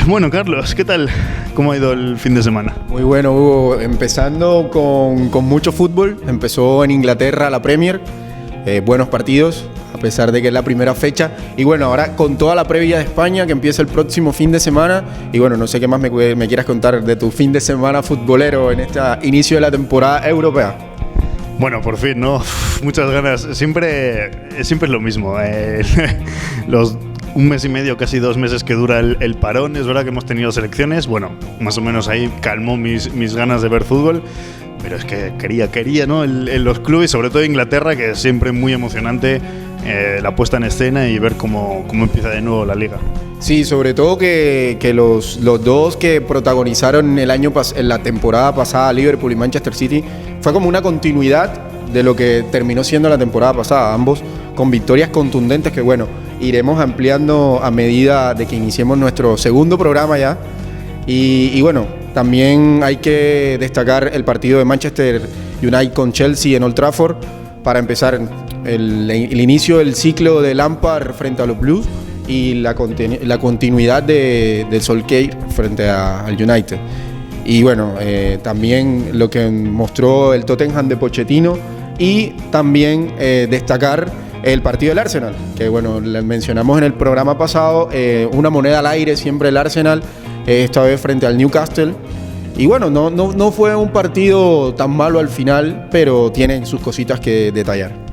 Bueno, Carlos, ¿qué tal? ¿Cómo ha ido el fin de semana? Muy bueno, Hugo. Empezando con mucho fútbol. Empezó en Inglaterra la Premier. Buenos partidos, a pesar de que es la primera fecha. Y bueno, ahora con toda la previa de España, que empieza el próximo fin de semana. Y bueno, no sé qué más me quieras contar de tu fin de semana futbolero en este inicio de la temporada europea. Bueno, por fin, ¿no? Muchas ganas. Siempre es lo mismo. Un mes y medio, casi 2 meses que dura el parón. Es verdad que hemos tenido selecciones. Bueno, más o menos ahí calmó mis ganas de ver fútbol. Pero es que quería, ¿no? Los clubes, sobre todo Inglaterra, que es siempre muy emocionante la puesta en escena y ver cómo empieza de nuevo la liga. Sí, sobre todo que los dos que protagonizaron en la temporada pasada, Liverpool y Manchester City, fue como una continuidad de lo que terminó siendo la temporada pasada, ambos con victorias contundentes que, bueno, iremos ampliando a medida de que iniciemos nuestro segundo programa ya. Y bueno, también hay que destacar el partido de Manchester United con Chelsea en Old Trafford para empezar el inicio del ciclo de Lampard frente a los Blues y la continuidad de Solskjaer frente al United. Y bueno, también lo que mostró el Tottenham de Pochettino y también destacar el partido del Arsenal, que bueno, le mencionamos en el programa pasado, una moneda al aire siempre el Arsenal, esta vez frente al Newcastle. Y bueno, no fue un partido tan malo al final, pero tienen sus cositas que detallar.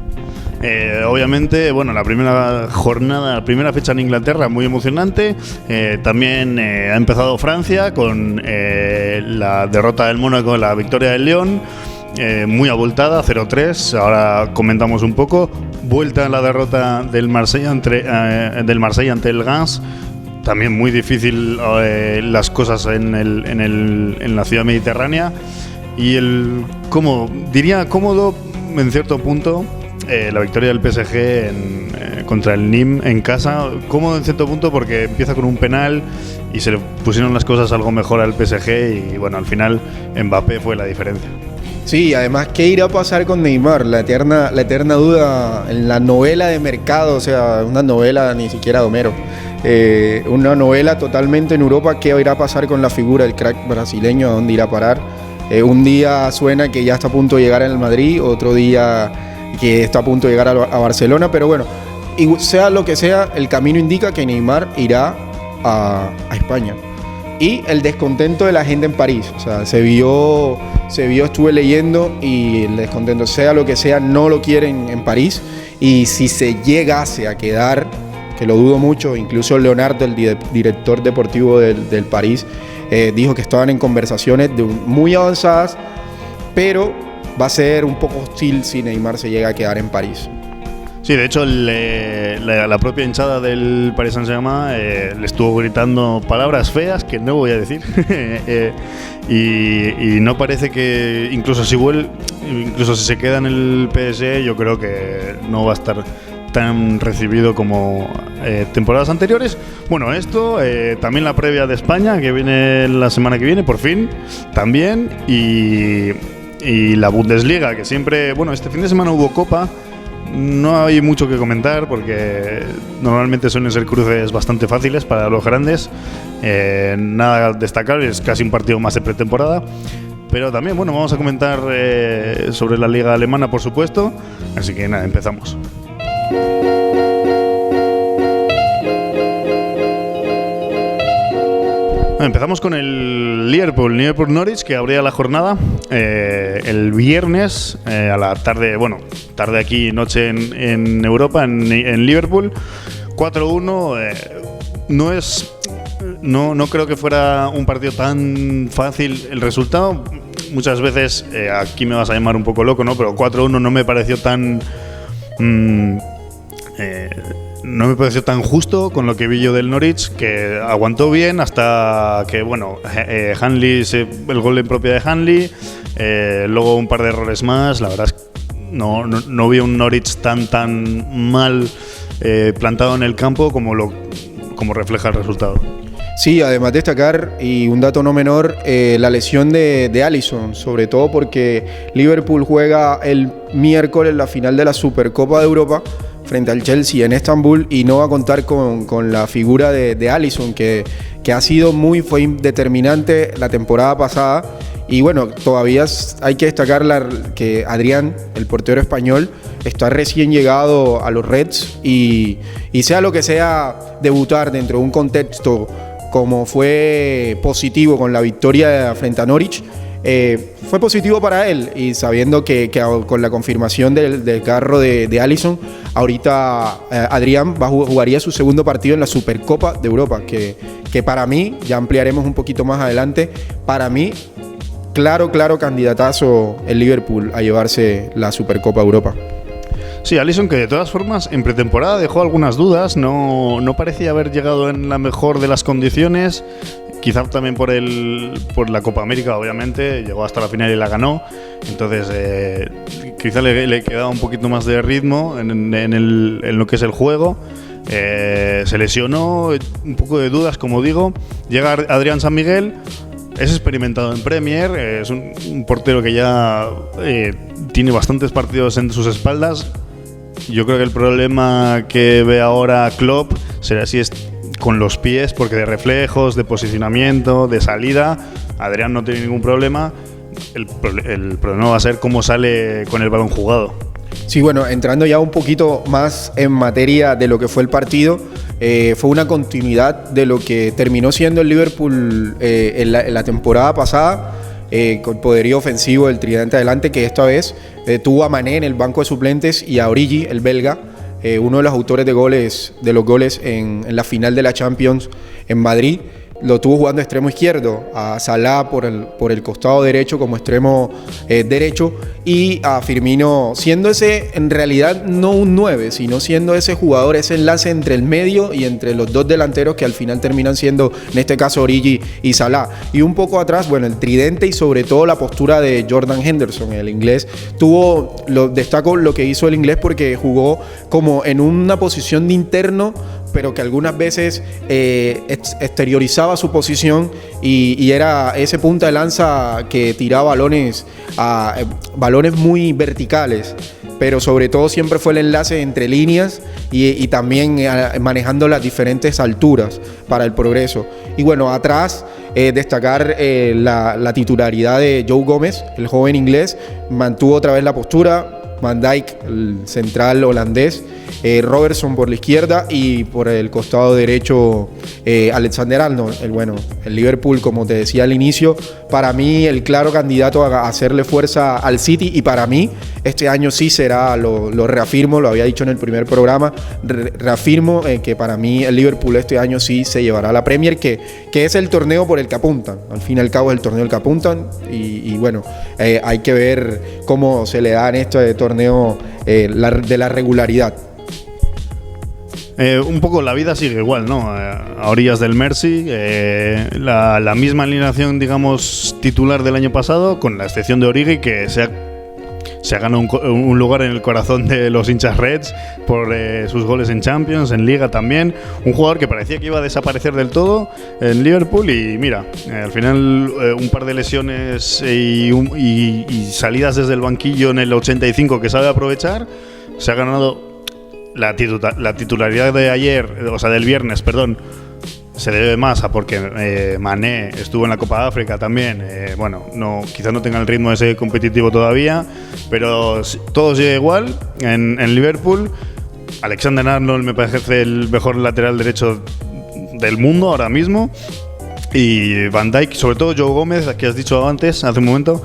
Obviamente, bueno, la primera fecha en Inglaterra, muy emocionante. También ha empezado Francia con la derrota del Mónaco, la victoria del Lyon. Muy abultada, 0-3. Ahora comentamos un poco. Vuelta a la derrota del Marsella ante el Reims. También muy difícil las cosas en la ciudad mediterránea. Y diría cómodo en cierto punto la victoria del PSG contra el Nîmes en casa. Cómodo en cierto punto porque empieza con un penal y se le pusieron las cosas algo mejor al PSG y bueno, al final Mbappé fue la diferencia. Sí, además, ¿qué irá a pasar con Neymar? La eterna duda en la novela de mercado, o sea, una novela ni siquiera de Homero. Una novela totalmente en Europa. ¿Qué irá a pasar con la figura del crack brasileño? ¿A dónde irá a parar? Un día suena que ya está a punto de llegar al Madrid, otro día que está a punto de llegar a Barcelona, pero bueno, y sea lo que sea, el camino indica que Neymar irá a España. Y el descontento de la gente en París, o sea, se vio, estuve leyendo, y el descontento, sea lo que sea, no lo quieren en París. Y si se llegase a quedar, que lo dudo mucho, incluso Leonardo, el director deportivo del París, dijo que estaban en conversaciones muy avanzadas, pero va a ser un poco hostil si Neymar se llega a quedar en París. Sí, de hecho la propia hinchada del Paris Saint-Germain le estuvo gritando palabras feas que no voy a decir y no parece que incluso si se queda en el PSG, yo creo que no va a estar tan recibido como temporadas anteriores. Bueno, esto también la previa de España que viene la semana que viene por fin también y la Bundesliga, que siempre, bueno, este fin de semana hubo Copa. No hay mucho que comentar porque normalmente suelen ser cruces bastante fáciles para los grandes. Nada destacable, es casi un partido más de pretemporada. Pero también, bueno, vamos a comentar sobre la liga alemana, por supuesto. Así que nada, empezamos. Empezamos con el Liverpool-Norwich, que abría la jornada el viernes a la tarde, bueno, tarde aquí, noche en Europa, en Liverpool. 4-1, no creo que fuera un partido tan fácil el resultado. Muchas veces, aquí me vas a llamar un poco loco, ¿no? Pero 4-1 no me pareció tan... no me pareció tan justo con lo que vi yo del Norwich, que aguantó bien hasta que, bueno, Hanley, el gol en propia de Hanley, luego un par de errores más. La verdad es que no vi un Norwich tan mal plantado en el campo como refleja el resultado. Sí, además destacar, y un dato no menor, la lesión de Alisson, sobre todo porque Liverpool juega el miércoles la final de la Supercopa de Europa frente al Chelsea en Estambul y no va a contar con la figura de Alisson, que ha sido fue determinante la temporada pasada. Y bueno, todavía hay que destacar que Adrián, el portero español, está recién llegado a los Reds y sea lo que sea, debutar dentro de un contexto como fue positivo con la victoria frente a Norwich, fue positivo para él, y sabiendo que con la confirmación del carro de Alisson, ahorita Adrián jugaría su segundo partido en la Supercopa de Europa, que para mí, ya ampliaremos un poquito más adelante, para mí, claro candidatazo el Liverpool a llevarse la Supercopa de Europa. Sí, Alisson, que de todas formas en pretemporada dejó algunas dudas, no parecía haber llegado en la mejor de las condiciones, quizá también por la Copa América, obviamente, llegó hasta la final y la ganó, entonces quizá le quedaba un poquito más de ritmo en lo que es el juego. Se lesionó, un poco de dudas, como digo. Llega Adrián San Miguel, es experimentado en Premier, es un portero que ya tiene bastantes partidos en sus espaldas. Yo creo que el problema que ve ahora Klopp será si es con los pies, porque de reflejos, de posicionamiento, de salida, Adrián no tiene ningún problema. El problema va a ser cómo sale con el balón jugado. Sí, bueno, entrando ya un poquito más en materia de lo que fue el partido, fue una continuidad de lo que terminó siendo el Liverpool en la temporada pasada, con poderío ofensivo del tridente adelante, que esta vez tuvo a Mané en el banco de suplentes y a Origi, el belga, uno de los autores de los goles en la final de la Champions en Madrid. Lo tuvo jugando extremo izquierdo, a Salah por el costado derecho como extremo derecho, y a Firmino siendo ese, en realidad no un 9, sino siendo ese jugador, ese enlace entre el medio y entre los dos delanteros que al final terminan siendo, en este caso, Origi y Salah. Y un poco atrás, bueno, el tridente y sobre todo la postura de Jordan Henderson, el inglés. Destaco lo que hizo el inglés porque jugó como en una posición de interno, pero que algunas veces exteriorizaba su posición y era ese punta de lanza que tiraba balones muy verticales, pero sobre todo siempre fue el enlace entre líneas y también manejando las diferentes alturas para el progreso. Y bueno, atrás destacar la titularidad de Joe Gómez, el joven inglés, mantuvo otra vez la postura. Van Dijk, el central holandés, Robertson por la izquierda y por el costado derecho Alexander-Arnold. El Liverpool, como te decía al inicio, para mí el claro candidato a hacerle fuerza al City, y para mí este año sí será, lo reafirmo, lo había dicho en el primer programa, reafirmo que para mí el Liverpool este año sí se llevará la Premier, que es el torneo por el que apuntan. Al fin y al cabo es el torneo al que apuntan y bueno, hay que ver cómo se le da en este torneo de la regularidad. Un poco la vida sigue igual, ¿no? A orillas del Mersey, la misma alineación, digamos, titular del año pasado, con la excepción de Origi, que se ha ganado un lugar en el corazón de los hinchas Reds por sus goles en Champions, en Liga también. Un jugador que parecía que iba a desaparecer del todo en Liverpool y mira, al final un par de lesiones y salidas desde el banquillo en el 85 que sabe aprovechar, se ha ganado la titularidad de ayer, o sea, del viernes, perdón. Se debe más a porque Mané estuvo en la Copa de África también. Quizás no tenga el ritmo ese competitivo todavía, pero todo sigue igual en Liverpool. Alexander-Arnold me parece el mejor lateral derecho del mundo ahora mismo. Y Van Dijk, sobre todo Joe Gómez, que has dicho antes, hace un momento.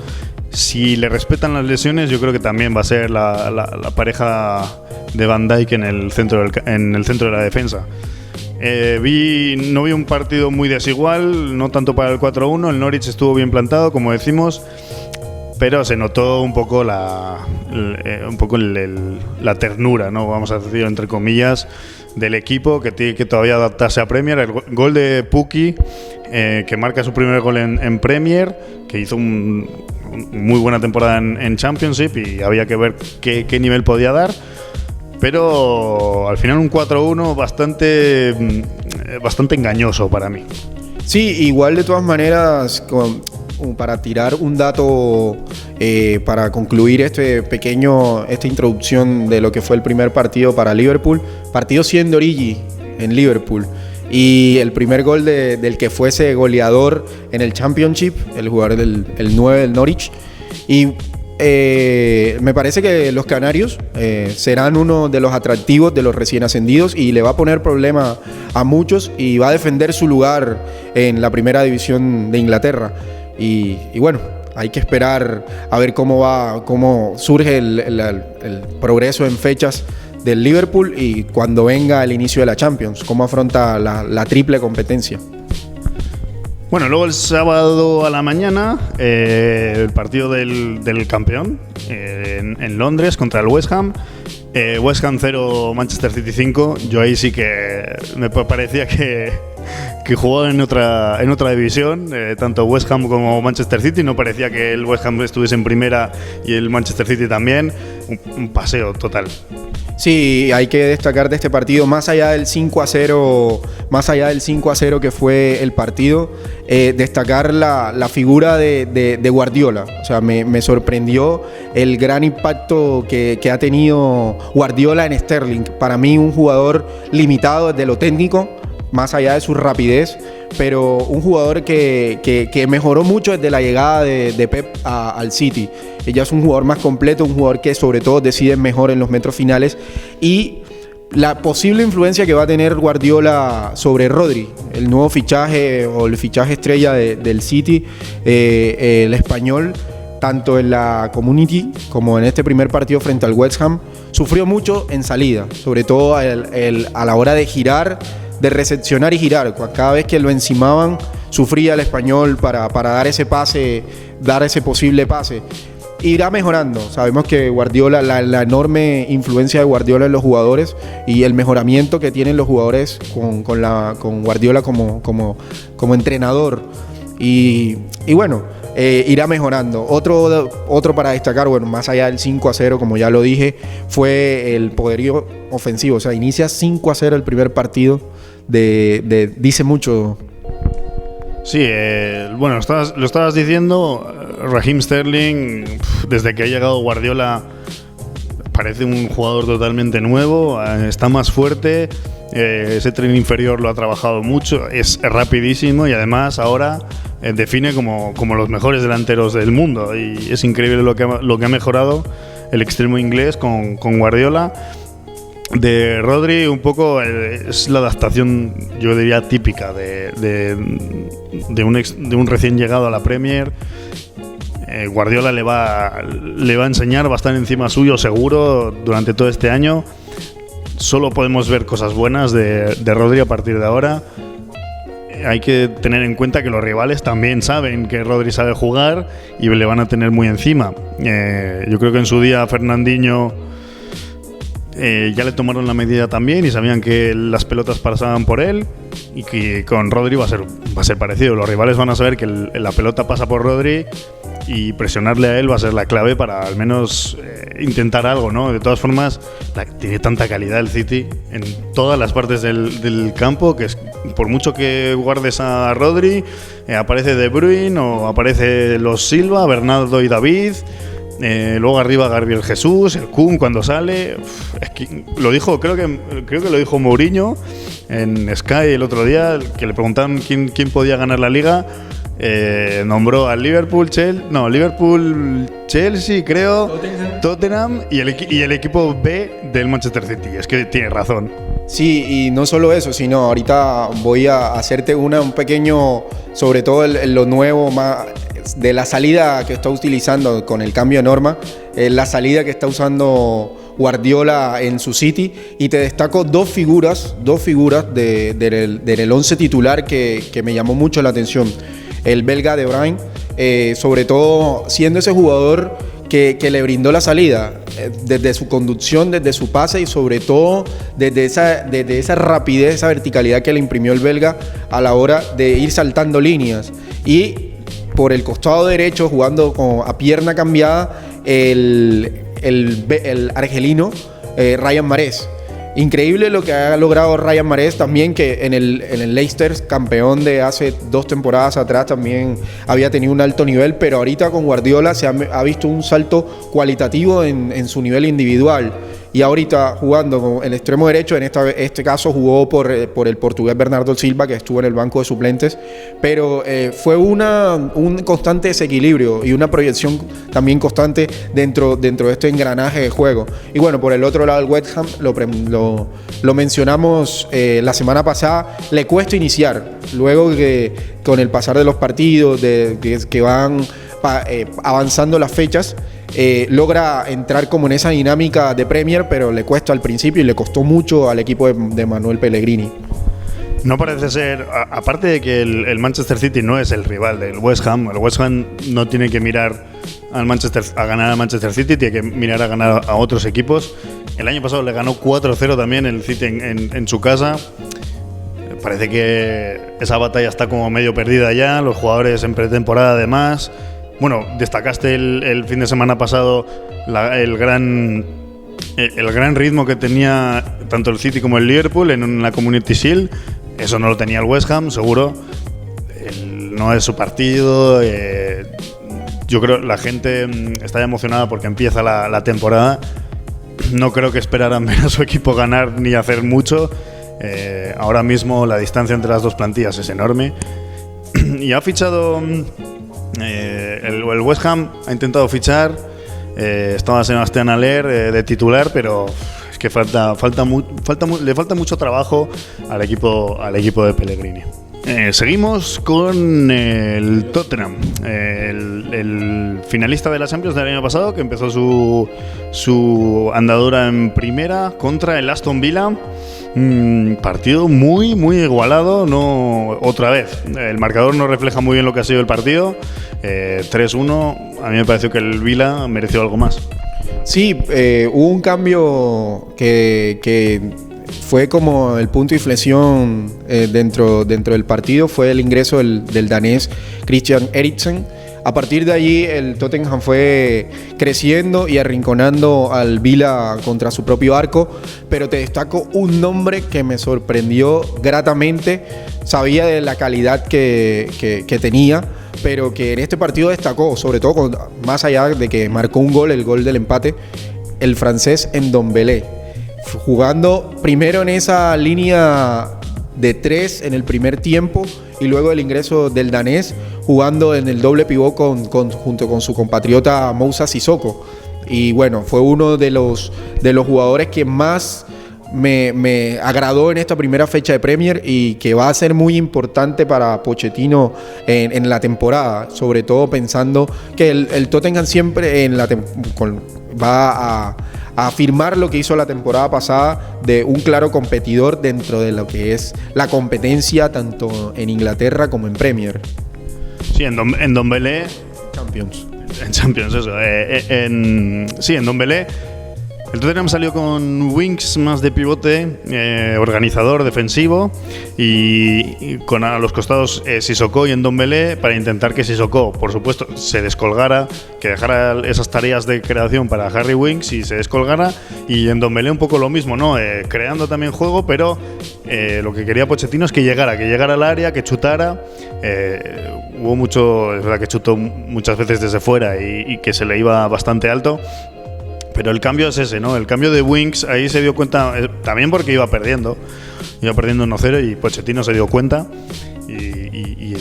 Si le respetan las lesiones, yo creo que también va a ser la pareja de Van Dijk en el centro de la defensa. No vi un partido muy desigual, no tanto para el 4-1. El Norwich estuvo bien plantado, como decimos, pero se notó un poco la ternura, ¿no? Vamos a decir entre comillas, del equipo que tiene que todavía adaptarse a Premier. El gol de Pukki, que marca su primer gol en Premier, que hizo muy buena temporada en Championship y había que ver qué nivel podía dar. Pero al final un 4-1 bastante engañoso para mí. Sí, igual de todas maneras, para tirar un dato para concluir esta introducción de lo que fue el primer partido para Liverpool, partido 100 de Origi en Liverpool, y el primer gol del que fuese goleador en el Championship, el jugador el 9 del Norwich. Y me parece que los canarios serán uno de los atractivos de los recién ascendidos, y le va a poner problema a muchos y va a defender su lugar en la primera división de Inglaterra. Y bueno, hay que esperar a ver cómo surge el progreso en fechas del Liverpool, y cuando venga el inicio de la Champions, cómo afronta la triple competencia. Bueno, luego el sábado a la mañana, el partido del campeón en Londres contra el West Ham. West Ham 0, Manchester City 5. Yo ahí sí que me parecía que jugaba en otra división, tanto West Ham como Manchester City. No parecía que el West Ham estuviese en primera y el Manchester City también. Un paseo total. Sí, hay que destacar de este partido, más allá del 5-0 que fue el partido, destacar la figura de Guardiola. O sea, me sorprendió el gran impacto que ha tenido Guardiola en Sterling. Para mí, un jugador limitado desde lo técnico, más allá de su rapidez, pero un jugador que mejoró mucho desde la llegada de Pep al City. Ella es un jugador más completo, un jugador que sobre todo decide mejor en los metros finales, y la posible influencia que va a tener Guardiola sobre Rodri, el nuevo fichaje o el fichaje estrella del City, el español, tanto en la Community como en este primer partido frente al West Ham, sufrió mucho en salida, sobre todo a la hora de girar, de recepcionar y girar. Cada vez que lo encimaban, sufría el español para dar ese pase, dar ese posible pase. Irá mejorando. Sabemos que Guardiola, la enorme influencia de Guardiola en los jugadores y el mejoramiento que tienen los jugadores con Guardiola como entrenador. Y bueno, irá mejorando. Otro para destacar, bueno, más allá del 5-0, como ya lo dije, fue el poderío ofensivo. O sea, inicia 5-0 el primer partido. Dice mucho. Sí, bueno, lo estabas diciendo. Raheem Sterling, desde que ha llegado Guardiola, parece un jugador totalmente nuevo, está más fuerte, ese tren inferior lo ha trabajado mucho, es rapidísimo, y además ahora define como los mejores delanteros del mundo, y es increíble lo que ha mejorado el extremo inglés con Guardiola. De Rodri, un poco es la adaptación, yo diría, típica de un recién llegado a la Premier. Guardiola le va a enseñar, va a estar encima suyo seguro durante todo este año. Solo podemos ver cosas buenas de Rodri a partir de ahora. Hay que tener en cuenta que los rivales también saben que Rodri sabe jugar y le van a tener muy encima. Yo creo que en su día Fernandinho ya le tomaron la medida también y sabían que las pelotas pasaban por él, y que con Rodri va a ser parecido. Los rivales van a saber que la pelota pasa por Rodri, y presionarle a él va a ser la clave para al menos intentar algo, ¿no? De todas formas, tiene tanta calidad el City en todas las partes del campo, que por mucho que guardes a Rodri, aparece De Bruyne o aparece los Silva, Bernardo y David. Luego arriba Gabriel Jesús, el Kun cuando sale. Es que lo dijo, creo que lo dijo Mourinho en Sky el otro día, que le preguntaban quién podía ganar la liga. Nombró al Liverpool, Chelsea, creo, Tottenham y el equipo B del Manchester City. Es que tiene razón. Sí, y no solo eso, sino ahorita voy a hacerte un pequeño, sobre todo lo nuevo más de la salida que está utilizando con el cambio de norma, la salida que está usando Guardiola en su City, y te destaco dos figuras del 11 titular que me llamó mucho la atención. El belga De Bruyne, sobre todo siendo ese jugador que le brindó la salida, desde su conducción, desde su pase, y sobre todo desde esa rapidez, esa verticalidad que le imprimió el belga a la hora de ir saltando líneas. Y por el costado derecho, jugando a pierna cambiada, el argelino Ryan Mahrez. Increíble lo que ha logrado Ryan Mahrez también, que en el Leicester, campeón de hace 2 temporadas atrás, también había tenido un alto nivel, pero ahorita con Guardiola se ha visto un salto cualitativo en su nivel individual. Y ahorita jugando con el extremo derecho, en este caso jugó por el portugués Bernardo Silva, que estuvo en el banco de suplentes, pero fue un constante desequilibrio y una proyección también constante dentro de este engranaje de juego. Y bueno, por el otro lado, el West Ham, lo mencionamos la semana pasada, le cuesta iniciar, luego que con el pasar de los partidos, que van avanzando las fechas, logra entrar como en esa dinámica de Premier, pero le cuesta al principio y le costó mucho al equipo de Manuel Pellegrini. No parece ser, aparte de que el Manchester City no es el rival del West Ham, el West Ham no tiene que mirar a ganar al Manchester City, tiene que mirar a ganar a otros equipos. El año pasado le ganó 4-0 también el City en su casa. Parece que esa batalla está como medio perdida ya, los jugadores en pretemporada además. Bueno, destacaste el fin de semana pasado el gran ritmo que tenía tanto el City como el Liverpool en la Community Shield. Eso no lo tenía el West Ham, seguro. No es su partido. Yo creo que la gente está emocionada porque empieza la temporada. No creo que esperaran ver a su equipo ganar ni hacer mucho. Ahora mismo la distancia entre las dos plantillas es enorme. Y ha fichado... el West Ham ha intentado fichar, estaba Sebastián Haller de titular, pero es que le falta mucho trabajo al equipo de Pellegrini. Seguimos con el Tottenham, el finalista de la Champions del año pasado, que empezó su andadura en primera contra el Aston Villa. Partido muy igualado, no otra vez. El marcador no refleja muy bien lo que ha sido el partido. 3-1. A mí me pareció que el Villa mereció algo más. Sí, hubo un cambio que fue como el punto de inflexión dentro del partido. Fue el ingreso del danés Christian Eriksen. A partir de allí el Tottenham fue creciendo y arrinconando al Villa contra su propio arco, pero te destaco un nombre que me sorprendió gratamente. Sabía de la calidad que tenía, pero que en este partido destacó, sobre todo más allá de que marcó el gol del empate, el francés Ndombele, jugando primero en esa línea de 3 en el primer tiempo y luego el ingreso del danés jugando en el doble pivot junto con su compatriota Moussa Sissoko. Y bueno, fue uno de los jugadores que más me agradó en esta primera fecha de Premier y que va a ser muy importante para Pochettino en la temporada, sobre todo pensando que el Tottenham siempre va a afirmar lo que hizo la temporada pasada de un claro competidor dentro de lo que es la competencia tanto en Inglaterra como en Premier. Sí, en Ndombele Champions. En Champions, eso. En Ndombele el Tottenham salió con wings más de pivote, organizador, defensivo, y con a los costados Sissoko y Ndombele para intentar que Sissoko, por supuesto, se descolgara, que dejara esas tareas de creación para Harry Winks y se descolgara, y Ndombele un poco lo mismo, ¿no? Creando también juego, pero lo que quería Pochettino es que llegara al área, que chutara. Hubo mucho, es verdad que chutó muchas veces desde fuera y que se le iba bastante alto. Pero el cambio es ese, ¿no? El cambio de Winks, ahí se dio cuenta, también porque iba perdiendo 1-0 y Pochettino se dio cuenta y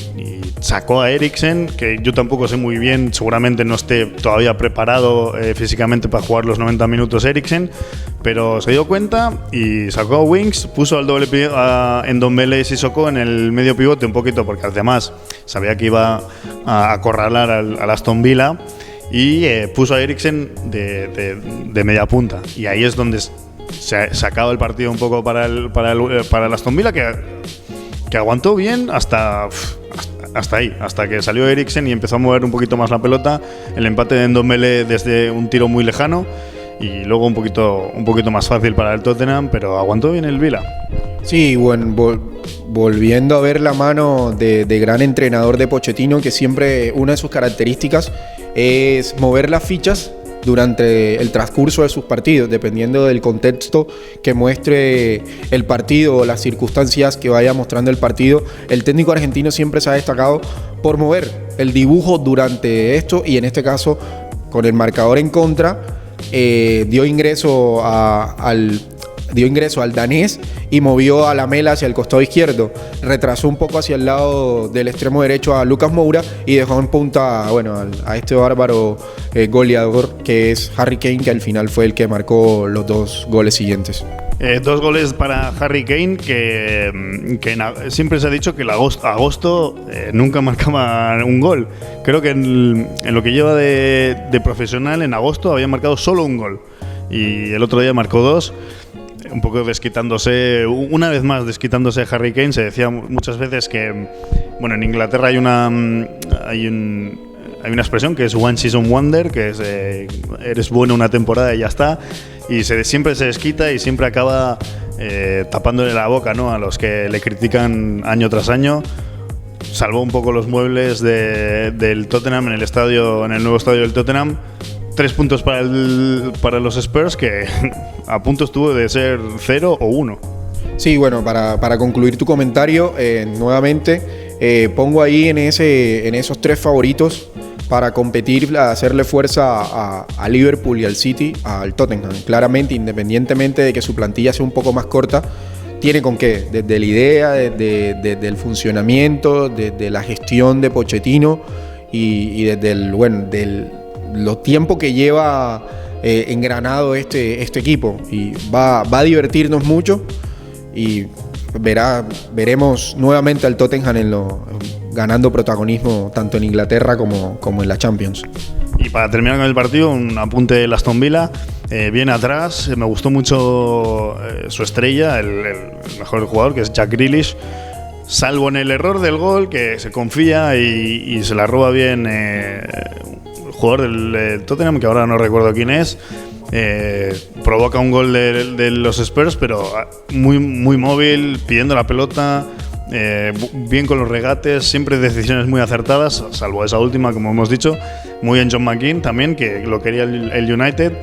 sacó a Eriksen, que yo tampoco sé muy bien, seguramente no esté todavía preparado físicamente para jugar los 90 minutos Eriksen, pero se dio cuenta y sacó a Winks, puso al doble pivote a Ndombele y Sissoko en el medio pivote un poquito, porque además sabía que iba a acorralar al Aston Villa. Y puso a Eriksen de media punta. Y ahí es donde se acaba el partido un poco para el Aston Villa, que aguantó bien hasta ahí, hasta que salió Eriksen y empezó a mover un poquito más la pelota. El empate de Ndombele desde un tiro muy lejano y luego un poquito más fácil para el Tottenham, pero aguantó bien el Villa. Sí, bueno, volviendo a ver la mano de gran entrenador de Pochettino, que siempre una de sus características es mover las fichas durante el transcurso de sus partidos, dependiendo del contexto que muestre el partido o las circunstancias que vaya mostrando el partido. El técnico argentino siempre se ha destacado por mover el dibujo durante esto, y en este caso, con el marcador en contra, dio ingreso al danés y movió a Lamela hacia el costado izquierdo. Retrasó un poco hacia el lado del extremo derecho a Lucas Moura y dejó en punta, a este bárbaro goleador que es Harry Kane, que al final fue el que marcó los 2 goles siguientes. 2 goles para Harry Kane, que siempre se ha dicho que el agosto nunca marcaba un gol. Creo que en lo que lleva de profesional, en agosto había marcado solo un gol. Y el otro día marcó 2. Un poco desquitándose, una vez más desquitándose de Harry Kane. Se decía muchas veces que, en Inglaterra hay una expresión que es one season wonder, que es eres bueno una temporada y ya está, y siempre se desquita y siempre acaba tapándole la boca, ¿no?, a los que le critican año tras año. Salvó un poco los muebles del Tottenham en el nuevo estadio del Tottenham. 3 puntos para los Spurs, que a punto estuvo de ser 0 o 1. Sí, para concluir tu comentario, nuevamente pongo ahí en esos 3 favoritos para competir, hacerle fuerza a Liverpool y al City, al Tottenham. Claramente, independientemente de que su plantilla sea un poco más corta, tiene con qué, desde la idea, desde el funcionamiento, desde la gestión de Pochettino y desde los tiempos que lleva engranado este equipo, y va a divertirnos mucho, y veremos nuevamente al Tottenham ganando protagonismo tanto en Inglaterra como en la Champions. Y para terminar con el partido, un apunte de Aston Villa, bien atrás. Me gustó mucho su estrella, el mejor jugador, que es Jack Grealish, salvo en el error del gol, que se confía y se la roba bien jugador del Tottenham, que ahora no recuerdo quién es. Provoca un gol de los Spurs, pero muy, muy móvil, pidiendo la pelota, bien con los regates, siempre decisiones muy acertadas, salvo esa última, como hemos dicho. Muy bien John McGinn también, que lo quería el United.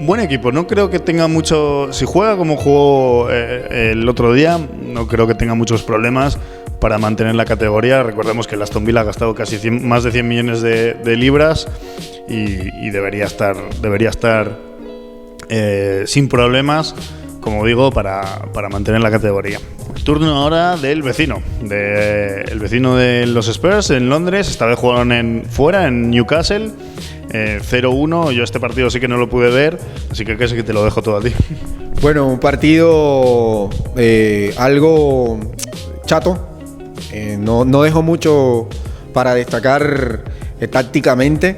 Buen equipo, no creo que tenga mucho. Si juega como jugó el otro día, no creo que tenga muchos problemas para mantener la categoría. Recordemos que el Aston Villa ha gastado casi más de 100 millones de libras y debería estar sin problemas, como digo, para mantener la categoría. Turno ahora del vecino, el vecino de los Spurs en Londres. Esta vez jugaron fuera, en Newcastle, 0-1. Yo este partido sí que no lo pude ver, así que casi que te lo dejo todo a ti. Bueno, un partido algo chato. No dejo mucho para destacar tácticamente.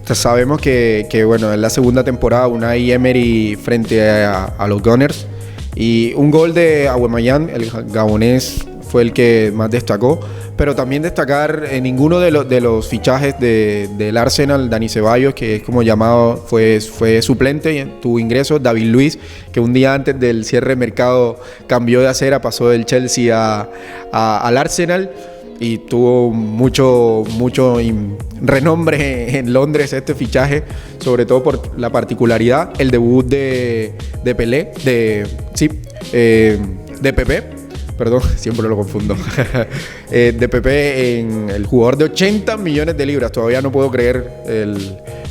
Sabemos que en la segunda temporada Unai Emery frente a los Gunners, y un gol de Aubameyang, el gabonés, fue el que más destacó. Pero también destacar ninguno de los fichajes del Arsenal. Dani Ceballos, que es como llamado, fue suplente, tuvo ingresos. David Luiz, que un día antes del cierre de mercado cambió de acera, pasó del Chelsea al Arsenal, y tuvo mucho renombre en Londres este fichaje, sobre todo por la particularidad, el debut de Pelé, de Pepe, perdón, siempre lo confundo, de Pepe, en el jugador de 80 millones de libras. Todavía no puedo creer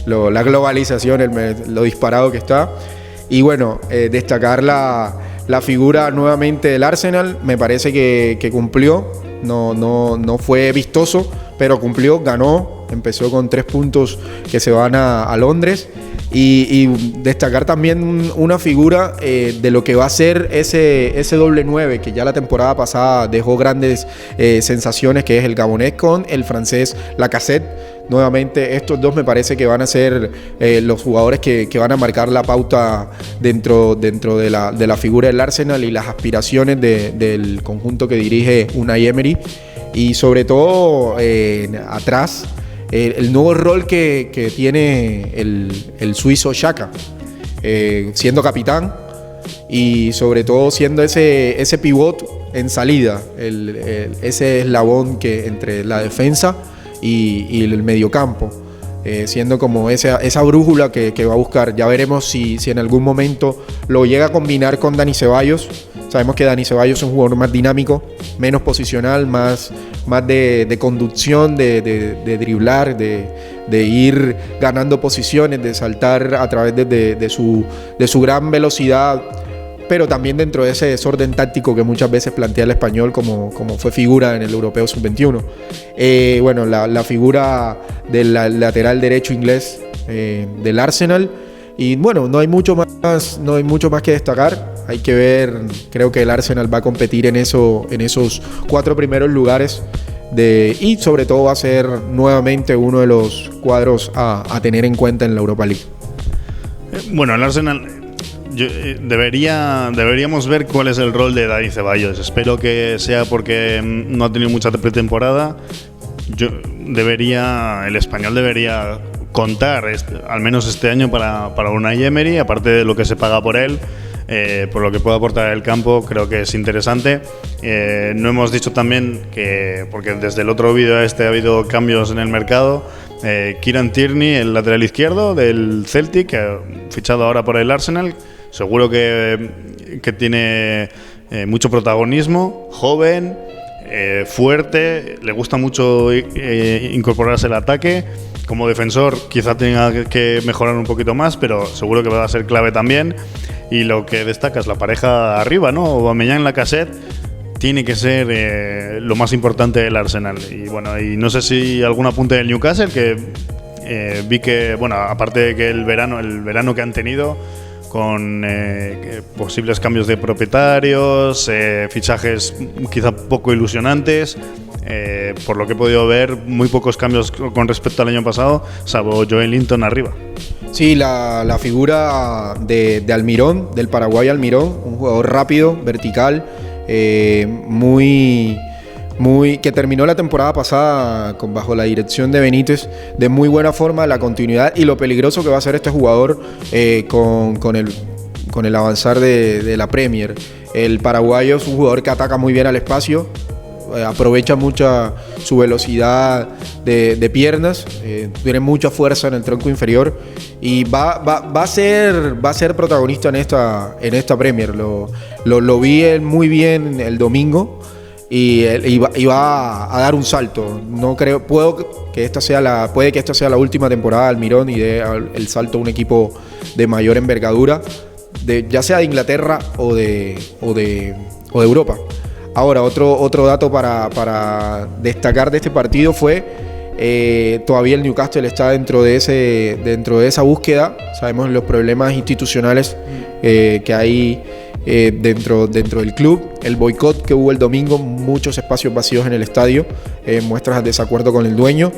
la globalización, lo disparado que está. Y destacar la figura nuevamente del Arsenal. Me parece que cumplió. No fue vistoso, pero cumplió, ganó, empezó con 3 puntos que se van a Londres. Y destacar también una figura de lo que va a ser ese doble 9, que ya la temporada pasada dejó grandes sensaciones, que es el gabonés con el francés Lacazette. Nuevamente, estos dos me parece que van a ser los jugadores que van a marcar la pauta dentro de la figura del Arsenal y las aspiraciones del conjunto que dirige Unai Emery. Y sobre todo atrás, el nuevo rol que tiene el suizo Xhaka, siendo capitán y sobre todo siendo ese pivot en salida, ese eslabón que entre la defensa y el mediocampo. siendo como esa brújula que va a buscar. Ya veremos si en algún momento lo llega a combinar con Dani Ceballos. Sabemos que Dani Ceballos es un jugador más dinámico, menos posicional, más de conducción, de driblar, de ir ganando posiciones, de saltar a través de su gran velocidad, pero también dentro de ese desorden táctico que muchas veces plantea el Español, como fue figura en el Europeo Sub-21. Bueno, la figura del lateral derecho inglés del Arsenal. Y bueno, no hay mucho más que destacar. Hay que ver, creo que el Arsenal va a competir en esos 4 primeros lugares y sobre todo va a ser nuevamente uno de los cuadros a tener en cuenta en la Europa League. Bueno, el Arsenal, deberíamos ver cuál es el rol de Dani Ceballos. Espero que sea porque no ha tenido mucha pretemporada. El Español debería contar al menos este año para Unai Emery, aparte de lo que se paga por él. Por lo que puede aportar el campo, creo que es interesante. No hemos dicho también que, porque desde el otro vídeo ha habido cambios en el mercado, Kieran Tierney, el lateral izquierdo del Celtic, fichado ahora por el Arsenal, seguro que tiene mucho protagonismo, joven, fuerte, le gusta mucho incorporarse al ataque. Como defensor quizá tenga que mejorar un poquito más, pero seguro que va a ser clave también. Y lo que destaca es la pareja arriba, ¿no? Aubameyang, Lacazette, tiene que ser lo más importante del Arsenal. Y bueno, y no sé si algún apunte del Newcastle, que vi que, bueno, aparte de que el verano que han tenido, con posibles cambios de propietarios, fichajes quizá poco ilusionantes, por lo que he podido ver, muy pocos cambios con respecto al año pasado, salvo Joelinton arriba. Sí, la figura de Almirón, del Paraguay Almirón, un jugador rápido, vertical, que terminó la temporada pasada bajo la dirección de Benítez de muy buena forma, la continuidad y lo peligroso que va a ser este jugador con el avanzar de la Premier. El paraguayo es un jugador que ataca muy bien al espacio, aprovecha mucha su velocidad de piernas, tiene mucha fuerza en el tronco inferior y va a ser protagonista en esta Premier. Lo vi él muy bien el domingo y va a dar un salto. No creo, puede que esta sea la última temporada de Almirón y dé el salto a un equipo de mayor envergadura, ya sea de Inglaterra o de Europa. Ahora, otro dato para destacar de este partido fue todavía el Newcastle está dentro de esa búsqueda. Sabemos los problemas institucionales que hay dentro del club, el boicot que hubo el domingo, muchos espacios vacíos en el estadio, muestras de desacuerdo con el dueño,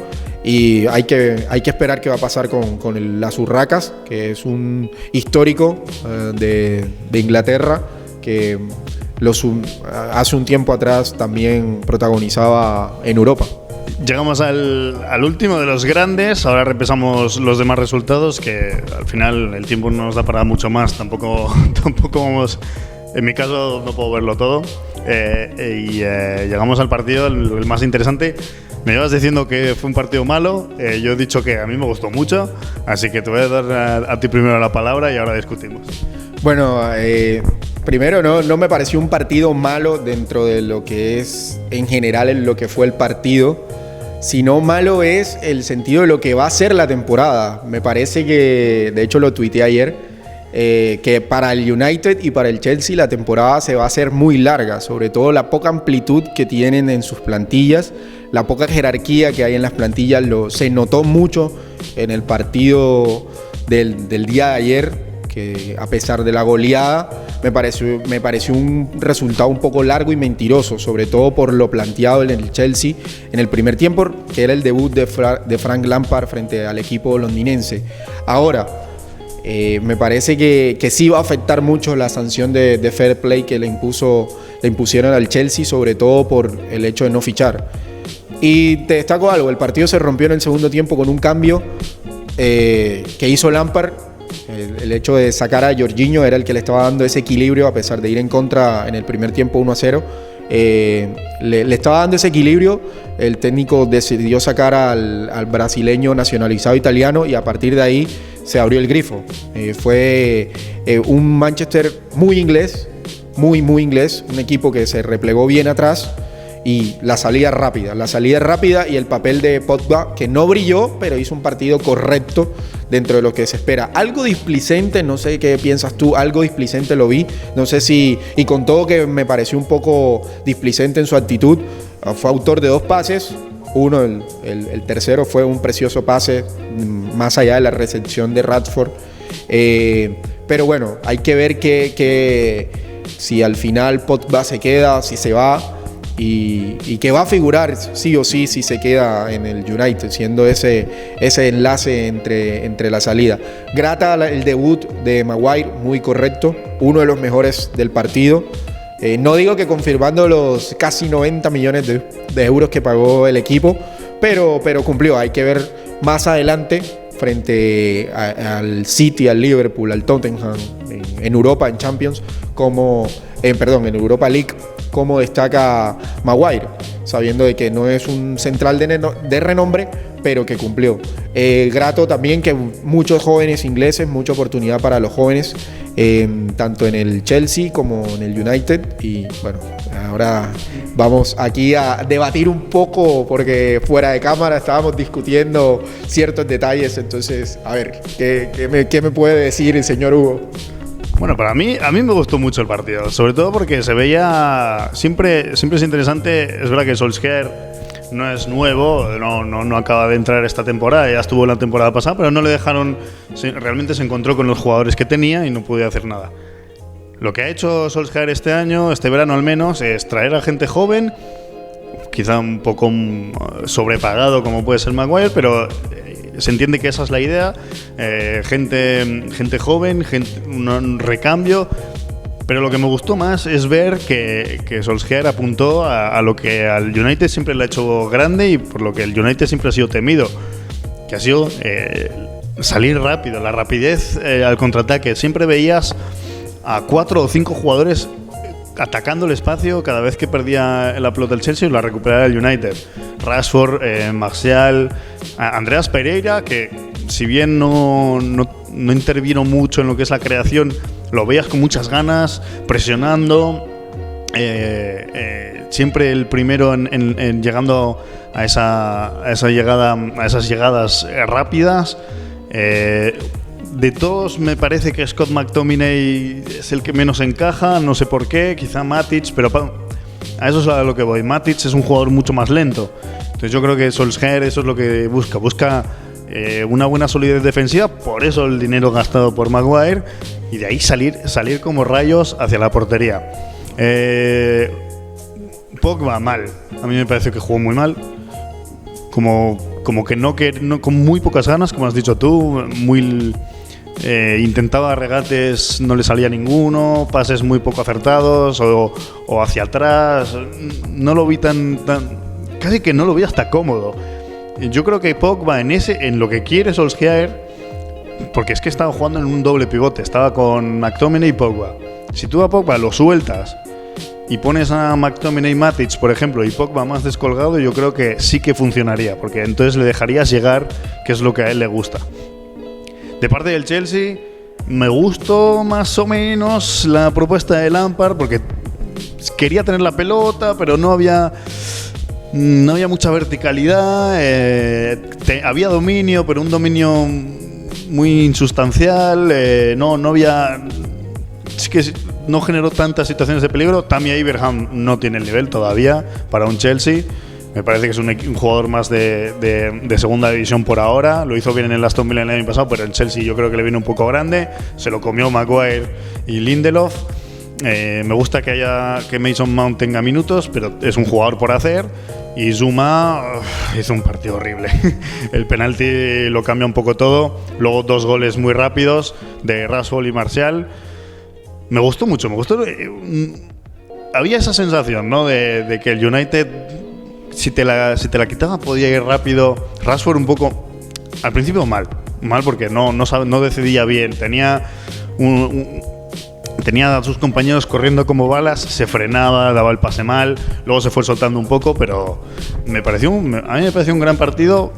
y hay que esperar qué va a pasar con las Urracas, que es un histórico de Inglaterra que hace un tiempo atrás también protagonizaba en Europa. Llegamos al último de los grandes, ahora repasamos los demás resultados, que al final el tiempo no nos da para mucho más, tampoco vamos, en mi caso no puedo verlo todo, llegamos al partido, el más interesante. Me llevas diciendo que fue un partido malo, yo he dicho que a mí me gustó mucho, así que te voy a dar a ti primero la palabra y ahora discutimos. Bueno, primero no me pareció un partido malo dentro de lo que es en general en lo que fue el partido, sino malo es el sentido de lo que va a ser la temporada. Me parece que, de hecho lo tuiteé ayer, que para el United y para el Chelsea la temporada se va a hacer muy larga, sobre todo la poca amplitud que tienen en sus plantillas, la poca jerarquía que hay en las plantillas, se notó mucho en el partido del día de ayer, que a pesar de la goleada me pareció un resultado un poco largo y mentiroso, sobre todo por lo planteado en el Chelsea en el primer tiempo, que era el debut de Frank Lampard frente al equipo londinense. Ahora, me parece que sí va a afectar mucho la sanción de fair play que le impusieron al Chelsea, sobre todo por el hecho de no fichar. Y te destaco algo, el partido se rompió en el segundo tiempo con un cambio que hizo Lampard. El hecho de sacar a Jorginho era el que le estaba dando ese equilibrio a pesar de ir en contra en el primer tiempo 1-0. le estaba dando ese equilibrio. El técnico decidió sacar al brasileño nacionalizado italiano y a partir de ahí se abrió el grifo. Fue un Manchester muy inglés, muy inglés, un equipo que se replegó bien atrás y la salida rápida y el papel de Pogba, que no brilló, pero hizo un partido correcto dentro de lo que se espera. Algo displicente, no sé qué piensas tú, algo displicente lo vi, no sé si, y con todo que me pareció un poco displicente en su actitud, fue autor de 2 pases. Uno, el tercero fue un precioso pase, más allá de la recepción de Rashford. Pero bueno, hay que ver que si al final Pogba se queda, si se va, y que va a figurar sí o sí si se queda en el United, siendo ese enlace entre la salida. Grata el debut de Maguire, muy correcto, uno de los mejores del partido. No digo que confirmando los casi 90 millones de euros que pagó el equipo, pero cumplió. Hay que ver más adelante frente al City, al Liverpool, al Tottenham, en Europa, en Champions, en Europa League, cómo destaca Maguire, sabiendo de que no es un central de renombre, pero que cumplió. Grato también que muchos jóvenes ingleses, mucha oportunidad para los jóvenes, tanto en el Chelsea como en el United. Y bueno, ahora vamos aquí a debatir un poco, porque fuera de cámara estábamos discutiendo ciertos detalles. Entonces, a ver, ¿qué me puede decir el señor Hugo? Bueno, a mí me gustó mucho el partido, sobre todo porque se veía, siempre es interesante. Es verdad que Solskjaer no es nuevo, no acaba de entrar esta temporada, ya estuvo la temporada pasada, pero no le dejaron, realmente se encontró con los jugadores que tenía y no pudo hacer nada. Lo que ha hecho Solskjaer este año, este verano al menos, es traer a gente joven, quizá un poco sobrepagado como puede ser Maguire, pero se entiende que esa es la idea, gente joven, un recambio. Pero lo que me gustó más es ver que Solskjaer apuntó a lo que al United siempre le ha hecho grande y por lo que el United siempre ha sido temido, que ha sido salir rápido, la rapidez al contraataque. Siempre veías a 4 o 5 jugadores atacando el espacio cada vez que perdía la pelota el Chelsea y la recuperaba el United. Rashford, Martial, Andreas Pereira, que si bien no intervino mucho en lo que es la creación, lo veías con muchas ganas, presionando, siempre el primero en llegando a esas llegadas rápidas. De todos me parece que Scott McTominay es el que menos encaja, no sé por qué, quizá Matic, pero a eso es a lo que voy. Matic es un jugador mucho más lento, entonces yo creo que Solskjaer eso es lo que busca una buena solidez defensiva, por eso el dinero gastado por Maguire, y de ahí salir como rayos hacia la portería. Pogba mal, a mí me parece que jugó muy mal, como que no, con muy pocas ganas, como has dicho tú, intentaba regates, no le salía ninguno, pases muy poco acertados o hacia atrás, no lo vi tan casi que no lo vi hasta cómodo. Yo creo que Pogba en lo que quiere Solskjaer, porque es que estaba jugando en un doble pivote, estaba con McTominay y Pogba. Si tú a Pogba lo sueltas y pones a McTominay y Matic, por ejemplo, y Pogba más descolgado, yo creo que sí que funcionaría, porque entonces le dejarías llegar, que es lo que a él le gusta. De parte del Chelsea, me gustó más o menos la propuesta de Lampard, porque quería tener la pelota, pero no había mucha verticalidad, había dominio, pero un dominio muy insustancial, no había... Es que no generó tantas situaciones de peligro. Tammy Abraham no tiene el nivel todavía para un Chelsea. Me parece que es un jugador más de segunda división por ahora. Lo hizo bien en el Aston Villa el año pasado, pero el Chelsea yo creo que le viene un poco grande. Se lo comió Maguire y Lindelof. Me gusta que Mason Mount tenga minutos, pero es un jugador por hacer. Y Zuma hizo un partido horrible. El penalti lo cambia un poco todo. Luego 2 goles muy rápidos de Rashford y Martial. Me gustó mucho. Había esa sensación, ¿no? De que el United, si te la quitaba, podía ir rápido. Rashford un poco, al principio mal porque no decidía bien. tenía a sus compañeros corriendo como balas, se frenaba, daba el pase mal, luego se fue soltando un poco, pero a mí me pareció un gran partido.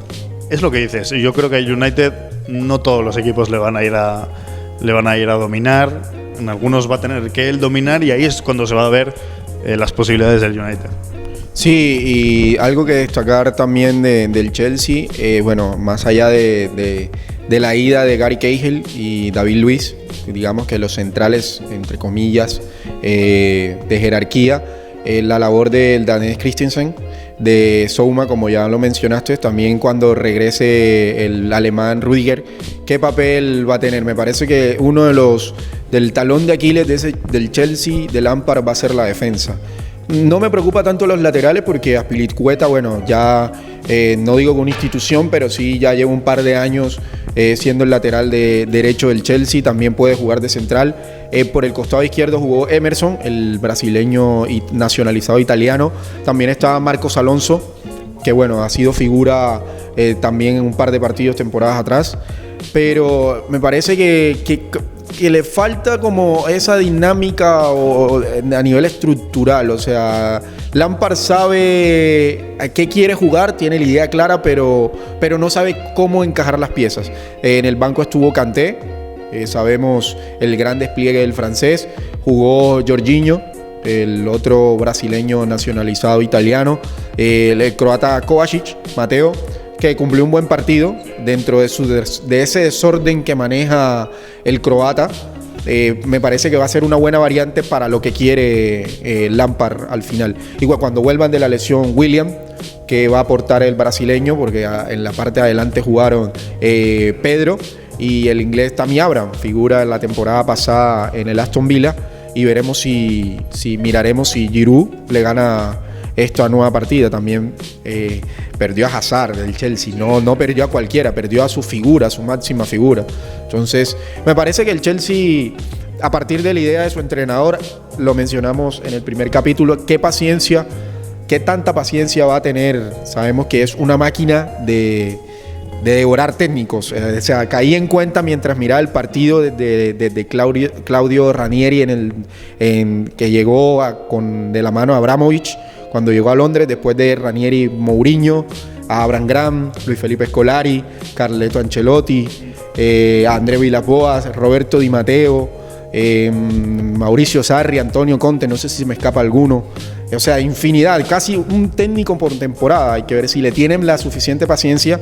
Es lo que dices, yo creo que a United no todos los equipos le van a ir a dominar, en algunos va a tener que él dominar y ahí es cuando se va a ver las posibilidades del United. Sí, y algo que destacar también del Chelsea, bueno, más allá de la ida de Gary Cahill y David Luiz, digamos que los centrales, entre comillas, de jerarquía, la labor del danés Christensen, de Zouma, como ya lo mencionaste, también cuando regrese el alemán Rudiger, ¿qué papel va a tener? Me parece que uno del talón de Aquiles del Chelsea, de Lampard, va a ser la defensa. No me preocupa tanto los laterales porque Azpilicueta, bueno, ya no digo con una institución, pero sí ya lleva un par de años siendo el lateral derecho del Chelsea, también puede jugar de central. Por el costado izquierdo jugó Emerson, el brasileño y nacionalizado italiano. También estaba Marcos Alonso, que bueno, ha sido figura también en un par de partidos temporadas atrás. Pero me parece que le falta como esa dinámica a nivel estructural. O sea, Lampard sabe a qué quiere jugar, tiene la idea clara, pero no sabe cómo encajar las piezas. En el banco estuvo Kanté, sabemos el gran despliegue del francés, jugó Jorginho, el otro brasileño nacionalizado italiano, el croata Kovacic, Mateo, que cumplió un buen partido dentro de ese desorden que maneja el croata. Me parece que va a ser una buena variante para lo que quiere Lampard al final. Igual cuando vuelvan de la lesión William, que va a aportar el brasileño, porque en la parte de adelante jugaron Pedro y el inglés Tammy Abraham, figura en la temporada pasada en el Aston Villa, y veremos miraremos si Giroud le gana esta nueva partida. También perdió a Hazard del Chelsea, no perdió a cualquiera, perdió a su figura, a su máxima figura. Entonces me parece que el Chelsea, a partir de la idea de su entrenador, lo mencionamos en el primer capítulo, qué tanta paciencia va a tener. Sabemos que es una máquina de devorar técnicos. O sea, caí en cuenta mientras miraba el partido de Claudio Ranieri que llegó de la mano a Abramovich cuando llegó a Londres, después de Ranieri, Mourinho, a Abraham Grant, Luis Felipe Scolari, Carleto Ancelotti, André Villas-Boas, Roberto Di Matteo, Mauricio Sarri, Antonio Conte, no sé si me escapa alguno. O sea, infinidad, casi un técnico por temporada. Hay que ver si le tienen la suficiente paciencia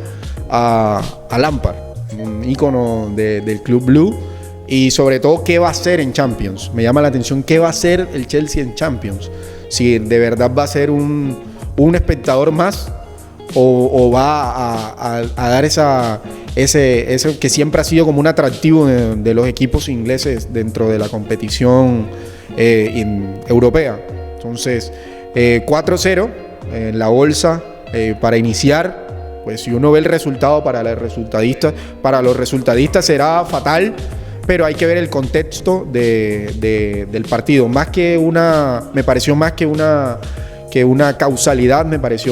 a Lampard, un ícono del Club Blue, y sobre todo qué va a hacer en Champions. Me llama la atención qué va a hacer el Chelsea en Champions. Si de verdad va a ser un espectador más o va a dar ese que siempre ha sido como un atractivo de los equipos ingleses dentro de la competición europea. Entonces, 4-0 en la bolsa para iniciar. Pues si uno ve el resultado para los resultadistas será fatal, pero hay que ver el contexto del partido. Me pareció más que una causalidad,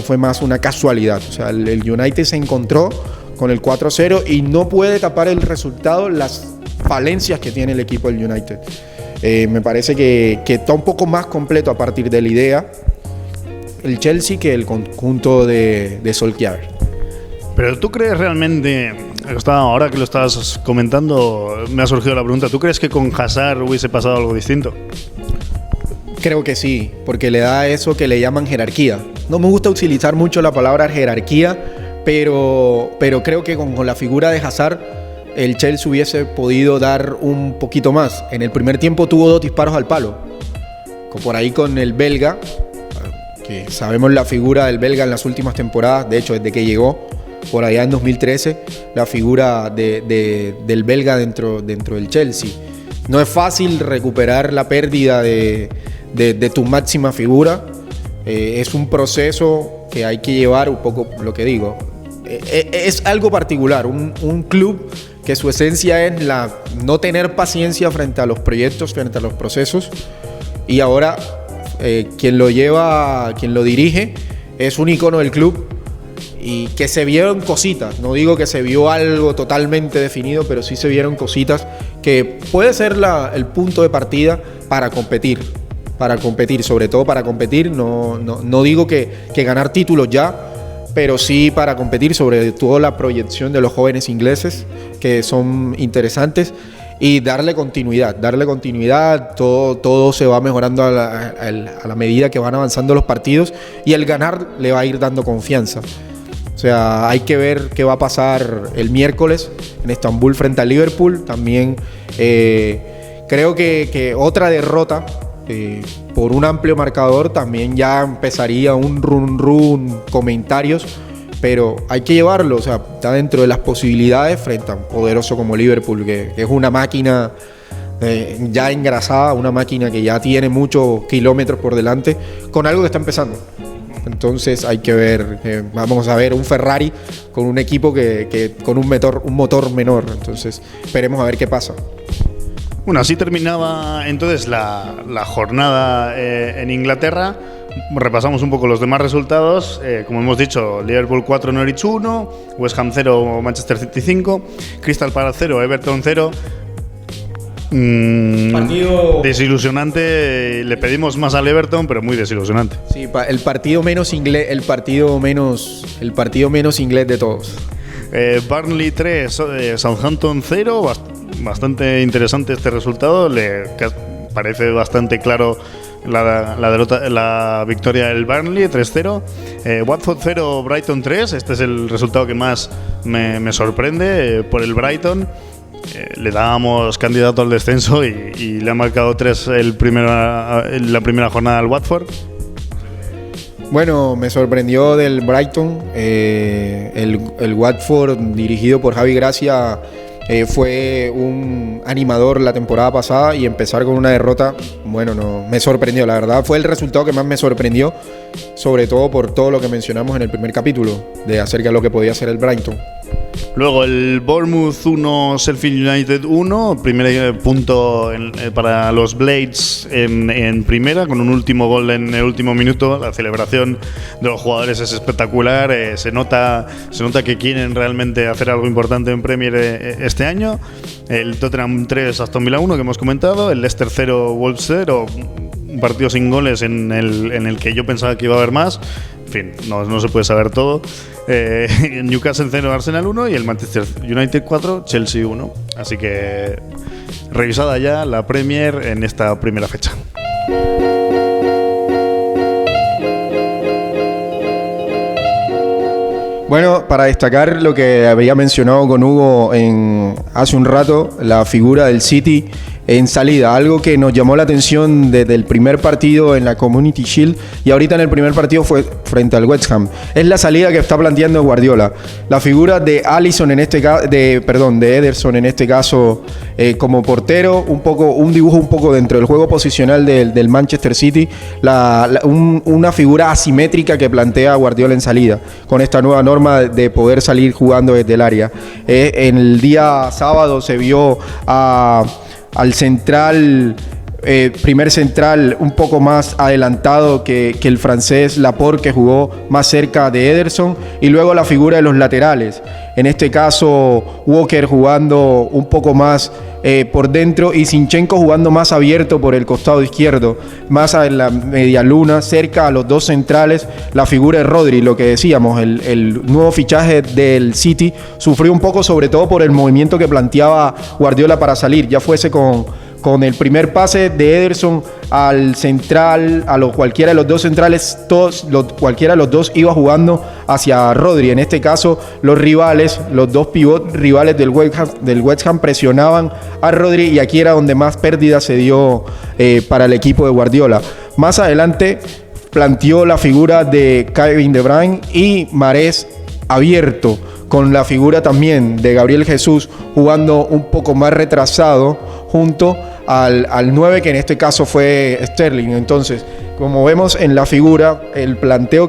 fue más una casualidad. O sea, el United se encontró con el 4-0 y no puede tapar el resultado las falencias que tiene el equipo del United. Me parece que está un poco más completo a partir de la idea el Chelsea que el conjunto de Solskjaer. Pero ¿tú crees realmente, ahora que lo estabas comentando, me ha surgido la pregunta, ¿tú crees que con Hazard hubiese pasado algo distinto? Creo que sí, porque le da eso que le llaman jerarquía. No me gusta utilizar mucho la palabra jerarquía, pero creo que con la figura de Hazard el Chelsea hubiese podido dar un poquito más. En el primer tiempo tuvo 2 disparos al palo. Por ahí con el belga, que sabemos la figura del belga en las últimas temporadas, de hecho desde que llegó, por allá en 2013, la figura del belga dentro del Chelsea. No es fácil recuperar la pérdida de tu máxima figura. Es un proceso que hay que llevar un poco, lo que digo. Es algo particular, un club que su esencia es no tener paciencia frente a los proyectos, frente a los procesos. Y ahora quien lo dirige, es un ícono del club. Y que se vieron cositas, no digo que se vio algo totalmente definido, pero sí se vieron cositas que puede ser el punto de partida para competir, sobre todo para competir. No digo que ganar títulos ya, pero sí para competir, sobre todo la proyección de los jóvenes ingleses, que son interesantes, y darle continuidad, todo se va mejorando a la medida que van avanzando los partidos, y el ganar le va a ir dando confianza. O sea, hay que ver qué va a pasar el miércoles en Estambul frente al Liverpool. También creo que otra derrota por un amplio marcador también ya empezaría un run comentarios, pero hay que llevarlo, o sea, está dentro de las posibilidades frente a un poderoso como Liverpool, que es una máquina ya engrasada, una máquina que ya tiene muchos kilómetros por delante, con algo que está empezando. Entonces hay que ver, vamos a ver un Ferrari con un equipo que con un motor menor. Entonces esperemos a ver qué pasa. Bueno, así terminaba entonces la jornada en Inglaterra. Repasamos un poco los demás resultados. Como hemos dicho, Liverpool 4, Norwich 1, West Ham 0, Manchester City 5, Crystal Palace 0, Everton 0. Partido desilusionante. Le pedimos más al Everton, pero muy desilusionante. Sí, el partido menos inglés, el partido menos inglés de todos. Burnley 3, Southampton 0. Bastante interesante este resultado. Parece bastante claro la victoria del Burnley 3-0. Watford 0, Brighton 3. Este es el resultado que más me sorprende por el Brighton. Le dábamos candidato al descenso y le ha marcado 3 la primera jornada al Watford. Bueno, me sorprendió del Brighton. El Watford, dirigido por Javi Gracia, fue un animador la temporada pasada, y empezar con una derrota, bueno, no me sorprendió. La verdad fue el resultado que más me sorprendió, sobre todo por todo lo que mencionamos en el primer capítulo acerca de lo que podía hacer el Brighton. Luego el Bournemouth 1, Sheffield United 1, primer punto para los Blades en primera, con un último gol en el último minuto. La celebración de los jugadores es espectacular, se nota que quieren realmente hacer algo importante en Premier este año. El Tottenham 3, Aston Villa 1, que hemos comentado, el Leicester 0, Wolves 0, un partido sin goles en el que yo pensaba que iba a haber más. En fin, no se puede saber todo. Newcastle 0, Arsenal 1 y el Manchester United 4, Chelsea 1. Así que revisada ya la Premier en esta primera fecha. Bueno, para destacar lo que había mencionado con Hugo hace un rato, la figura del City en salida, algo que nos llamó la atención desde el primer partido en la Community Shield, y ahorita en el primer partido fue frente al West Ham. Es la salida que está planteando Guardiola. La figura de Alisson en este caso, de Ederson en este caso, como portero, un dibujo un poco dentro del juego posicional del Manchester City, una figura asimétrica que plantea Guardiola en salida, con esta nueva norma de poder salir jugando desde el área. En el día sábado se vio al central, primer central un poco más adelantado que el francés Laporte, que jugó más cerca de Ederson, y luego la figura de los laterales, en este caso Walker jugando un poco más por dentro y Zinchenko jugando más abierto por el costado izquierdo, más en la media luna, cerca a los dos centrales, la figura de Rodri. Lo que decíamos, el nuevo fichaje del City sufrió un poco, sobre todo por el movimiento que planteaba Guardiola para salir, ya fuese con el primer pase de Ederson al central, cualquiera de los dos centrales, cualquiera de los dos iba jugando hacia Rodri. En este caso, los dos pivot rivales del West Ham presionaban a Rodri, y aquí era donde más pérdida se dio para el equipo de Guardiola. Más adelante planteó la figura de Kevin De Bruyne y Mahrez abierto, con la figura también de Gabriel Jesús jugando un poco más retrasado junto al 9, que en este caso fue Sterling. Entonces, como vemos en la figura, el planteo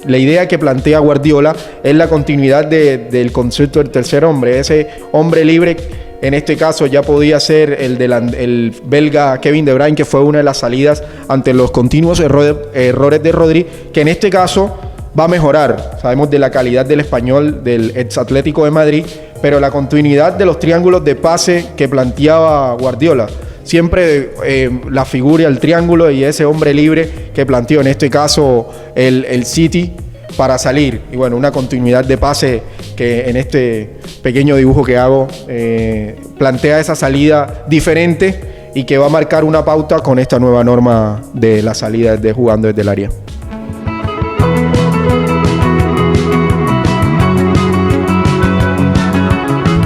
la idea que plantea Guardiola es la continuidad del concepto del tercer hombre, ese hombre libre. En este caso ya podía ser el belga Kevin De Bruyne, que fue una de las salidas ante los continuos errores de Rodri, que en este caso va a mejorar. Sabemos de la calidad del español, del ex Atlético de Madrid, pero la continuidad de los triángulos de pase que planteaba Guardiola. Siempre la figura, el triángulo y ese hombre libre que planteó en este caso el City para salir. Y bueno, una continuidad de pase que en este pequeño dibujo que hago plantea esa salida diferente y que va a marcar una pauta con esta nueva norma de la salida de jugando desde el área.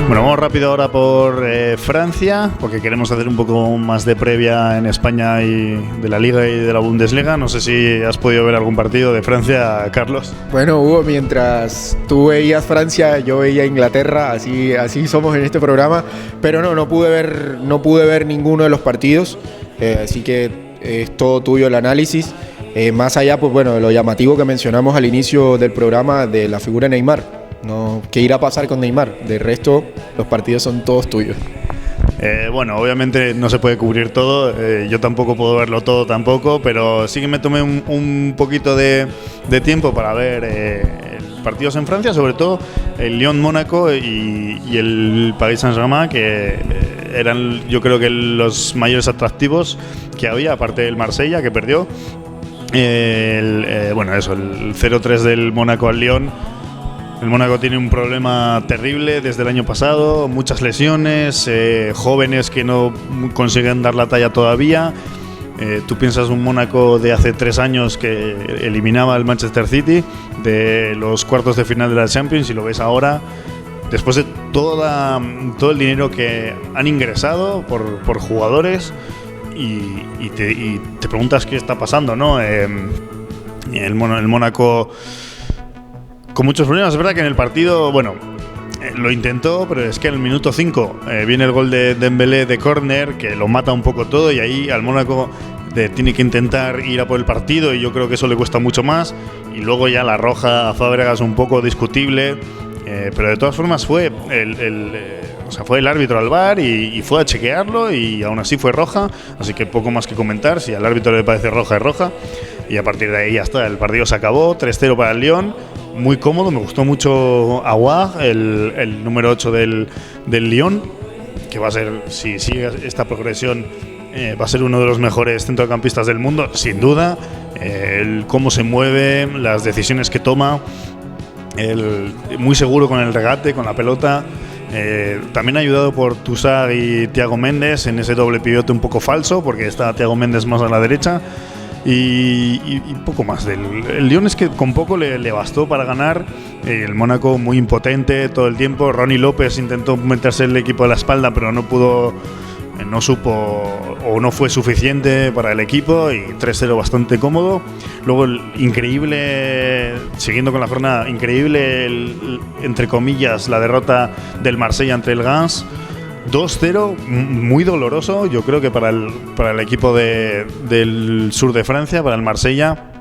Bueno, vamos rápido ahora por Francia, porque queremos hacer un poco más de previa en España y de la Liga y de la Bundesliga. No sé si has podido ver algún partido de Francia, Carlos. Bueno, Hugo, mientras tú veías Francia, yo veía Inglaterra, así somos en este programa, pero no pude ver ninguno de los partidos, así que es todo tuyo el análisis. Más allá, pues bueno, de lo llamativo que mencionamos al inicio del programa de la figura de Neymar. No, ¿qué irá a pasar con Neymar? De resto, los partidos son todos tuyos. Bueno, obviamente no se puede cubrir todo, yo tampoco puedo verlo todo tampoco, pero sí que me tomé un poquito de tiempo para ver partidos en Francia, sobre todo el Lyon-Mónaco y el Paris Saint-Germain, que eran yo creo que los mayores atractivos que había, aparte del Marsella, que perdió. Bueno, eso, el 0-3 del Mónaco al Lyon. El Mónaco tiene un problema terrible desde el año pasado, muchas lesiones, jóvenes que no consiguen dar la talla todavía. Tú piensas un Mónaco de hace 3 años que eliminaba al Manchester City de los cuartos de final de la Champions, y lo ves ahora, después de todo el dinero que han ingresado por jugadores, y te preguntas qué está pasando, ¿no? El Mónaco con muchos problemas. Es verdad que en el partido, bueno, lo intentó, pero es que en el minuto 5 viene el gol de Dembélé de córner, que lo mata un poco todo, y ahí al Mónaco tiene que intentar ir a por el partido, y yo creo que eso le cuesta mucho más. Y luego ya la roja a Fábregas un poco discutible, pero de todas formas fue el árbitro al VAR y fue a chequearlo, y aún así fue roja, así que poco más que comentar. Si al árbitro le parece roja, es roja, y a partir de ahí ya está, el partido se acabó, 3-0 para el Lyon. Muy cómodo, me gustó mucho Aouar, el número 8 del Lyon, que va a ser, si sigue esta progresión, va a ser uno de los mejores centrocampistas del mundo, sin duda. Cómo se mueve, las decisiones que toma, muy seguro con el regate, con la pelota. También ayudado por Toussaint y Thiago Mendes en ese doble pivote un poco falso, porque está Thiago Mendes más a la derecha. Y poco más. El Lyon es que con poco le bastó para ganar. El Mónaco muy impotente todo el tiempo. Ronnie López intentó meterse el equipo a la espalda, pero no pudo, no supo o no fue suficiente para el equipo, y 3-0 bastante cómodo. Luego increíble, siguiendo con la jornada, increíble entre comillas la derrota del Marsella ante el Reims. 2-0, muy doloroso, yo creo que para el equipo del sur de Francia, para el Marsella,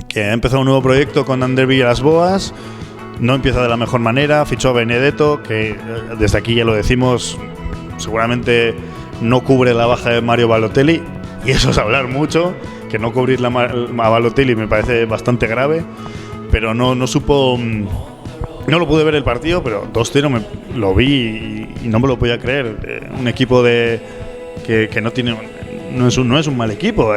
que ha empezado un nuevo proyecto con Ander Villas-Boas. No empieza de la mejor manera, fichó a Benedetto, que desde aquí ya lo decimos, seguramente no cubre la baja de Mario Balotelli, y eso es hablar mucho, que no cubrir a Balotelli me parece bastante grave, pero no supo. No lo pude ver el partido, pero 2-0 lo vi y no me lo podía creer. Un equipo que no es un mal equipo.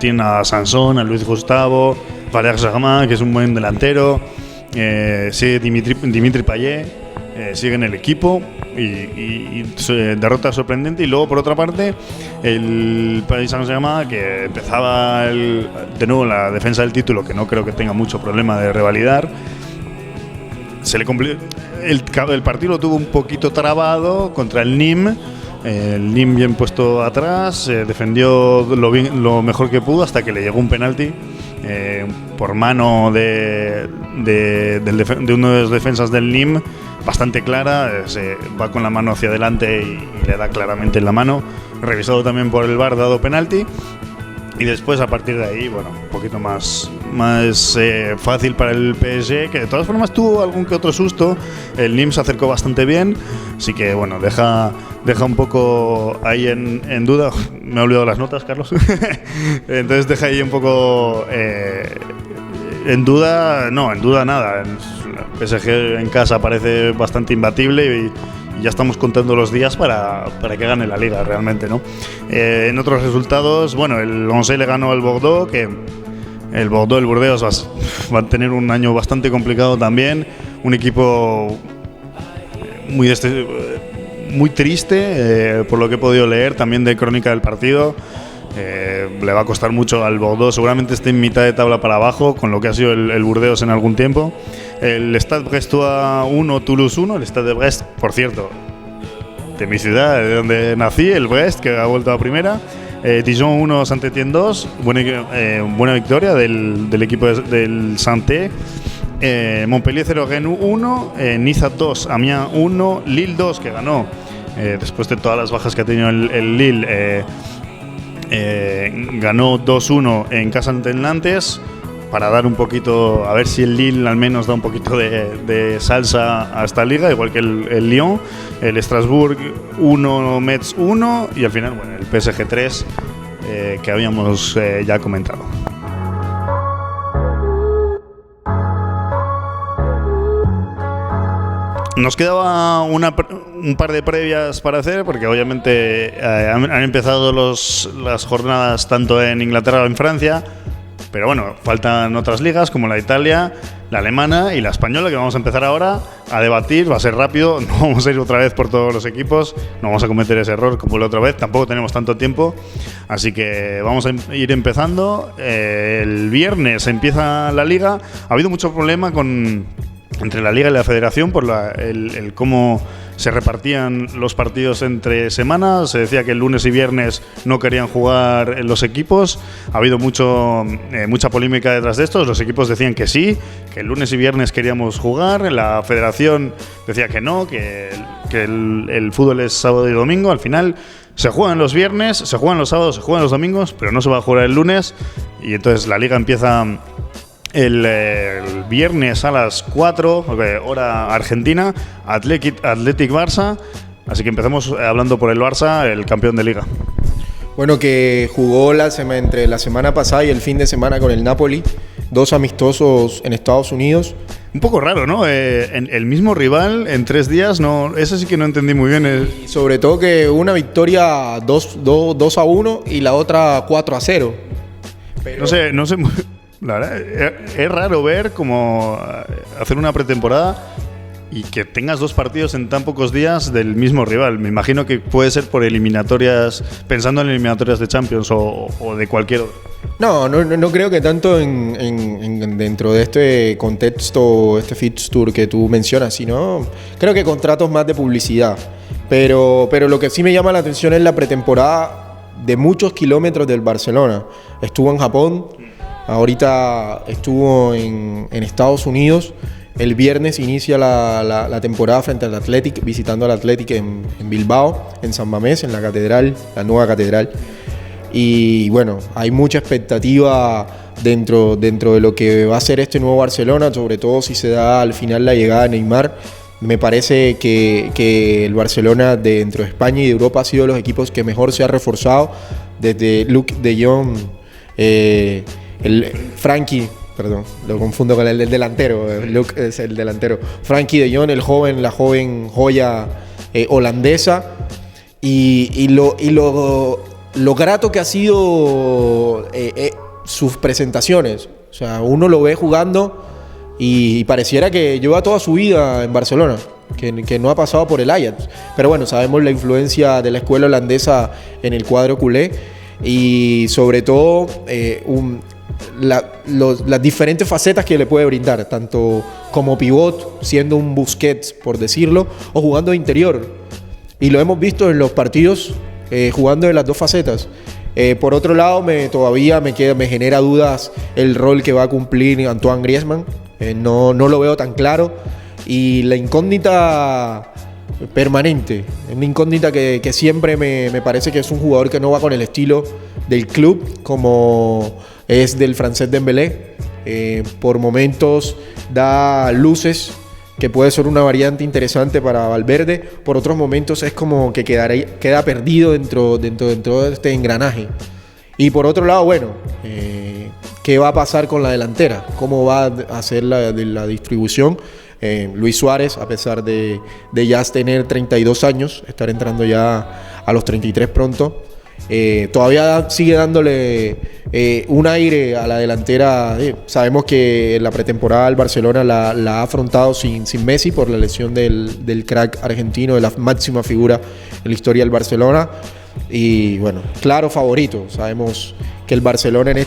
Tiene a Sansón, a Luis Gustavo, Valère Germain, que es un buen delantero. Sigue Dimitri Payet, sigue en el equipo y derrota sorprendente. Y luego, por otra parte, el Paris Saint-Germain, que empezaba de nuevo la defensa del título, que no creo que tenga mucho problema de revalidar. Se le complicó. El partido lo tuvo un poquito trabado contra el Nîmes. El Nîmes bien puesto atrás, defendió lo mejor que pudo, hasta que le llegó un penalti por mano de uno de los defensas del Nîmes, bastante clara. Se va con la mano hacia adelante y le da claramente en la mano. Revisado también por el VAR, dado penalti. Y después, a partir de ahí, bueno, un poquito más fácil para el PSG, que de todas formas tuvo algún que otro susto. El Nîmes se acercó bastante bien, así que bueno, deja un poco ahí en duda. Me he olvidado las notas, Carlos. Entonces deja ahí un poco en duda nada. PSG en casa parece bastante imbatible y ya estamos contando los días para que gane la Liga realmente, ¿no? En otros resultados, bueno, el Lens le ganó al Bordeaux, que el Burdeos va a tener un año bastante complicado también, un equipo muy triste, por lo que he podido leer también de crónica del partido. Le va a costar mucho al Bordeaux, seguramente esté en mitad de tabla para abajo, con lo que ha sido el Burdeos en algún tiempo. El Stade Brestois 1, Toulouse 1, el Stade de Brest, por cierto, de mi ciudad, de donde nací, el Brest, que ha vuelto a primera. Dijon 1, Saint-Étienne 2, buena victoria del equipo del Santé. Montpellier 0, Rennes 1, Niza 2, Amiens 1, Lille 2, que ganó después de todas las bajas que ha tenido el Lille. Ganó 2-1 en casa ante el Nantes, para dar un poquito, a ver si el Lille al menos da un poquito de salsa a esta liga, igual que el Lyon. El Strasbourg 1, Metz 1 y al final, bueno, el PSG 3 que habíamos ya comentado. Nos quedaba un par de previas para hacer, porque obviamente han empezado las jornadas tanto en Inglaterra como en Francia, pero bueno, faltan otras ligas como la de Italia, la alemana y la española, que vamos a empezar ahora a debatir. Va a ser rápido, no vamos a ir otra vez por todos los equipos, no vamos a cometer ese error como la otra vez, tampoco tenemos tanto tiempo, así que vamos a ir empezando. El viernes empieza la liga. Ha habido mucho problema entre la Liga y la Federación por el cómo se repartían los partidos entre semanas. Se decía que el lunes y viernes no querían jugar los equipos. Ha habido mucha polémica detrás de esto. Los equipos decían que sí, que el lunes y viernes queríamos jugar. La Federación decía que no, que el fútbol es sábado y domingo. Al final se juegan los viernes, se juegan los sábados, se juegan los domingos, pero no se va a jugar el lunes. Y entonces la Liga empieza el viernes a las 4, hora argentina, Athletic Barça. Así que empezamos hablando por el Barça, el campeón de Liga. Bueno, que jugó entre la semana pasada y el fin de semana con el Napoli, 2 amistosos en Estados Unidos. Un poco raro, ¿no? El mismo rival en 3 días, no, eso sí que no entendí muy bien. Y sobre todo que una victoria 2-1 y la otra 4-0. Pero no sé. La verdad, es raro ver cómo hacer una pretemporada y que tengas 2 partidos en tan pocos días del mismo rival. Me imagino que puede ser por eliminatorias, pensando en eliminatorias de Champions o de cualquier otro. No creo que tanto dentro de este contexto, este fixture que tú mencionas, sino creo que contratos más de publicidad. Pero lo que sí me llama la atención es la pretemporada de muchos kilómetros del Barcelona. Estuvo en Japón. Ahorita estuvo en Estados Unidos. El viernes inicia la temporada frente al Athletic, visitando al Athletic en Bilbao, en San Mamés, en la catedral, la nueva catedral. Y bueno, hay mucha expectativa dentro de lo que va a ser este nuevo Barcelona, sobre todo si se da al final la llegada de Neymar. Me parece que el Barcelona dentro de España y de Europa ha sido de los equipos que mejor se ha reforzado, desde Luuk de Jong, Frenkie, perdón, lo confundo con el del delantero. Luke es el delantero. Frenkie de Jong, la joven joya holandesa. Y lo grato que ha sido sus presentaciones. O sea, uno lo ve jugando y pareciera que lleva toda su vida en Barcelona, que no ha pasado por el Ajax. Pero bueno, sabemos la influencia de la escuela holandesa en el cuadro culé y sobre todo las diferentes facetas que le puede brindar, tanto como pivot, siendo un Busquets, por decirlo, o jugando de interior. Y lo hemos visto en los partidos, jugando de las 2 facetas. Por otro lado, todavía me genera dudas el rol que va a cumplir Antoine Griezmann. No lo veo tan claro. Y la incógnita permanente, una incógnita que siempre me parece que es un jugador que no va con el estilo del club, como es del francés Dembélé. Por momentos da luces que puede ser una variante interesante para Valverde. Por otros momentos es como que queda perdido dentro de este engranaje. Y por otro lado, bueno, ¿qué va a pasar con la delantera? ¿Cómo va a hacer la distribución? Luis Suárez, a pesar de ya tener 32 años, estar entrando ya a los 33 pronto, todavía sigue dándole un aire a la delantera. Sabemos que en la pretemporada el Barcelona la ha afrontado sin Messi por la lesión del crack argentino, de la máxima figura en la historia del Barcelona. Y bueno, claro favorito. Sabemos que el Barcelona en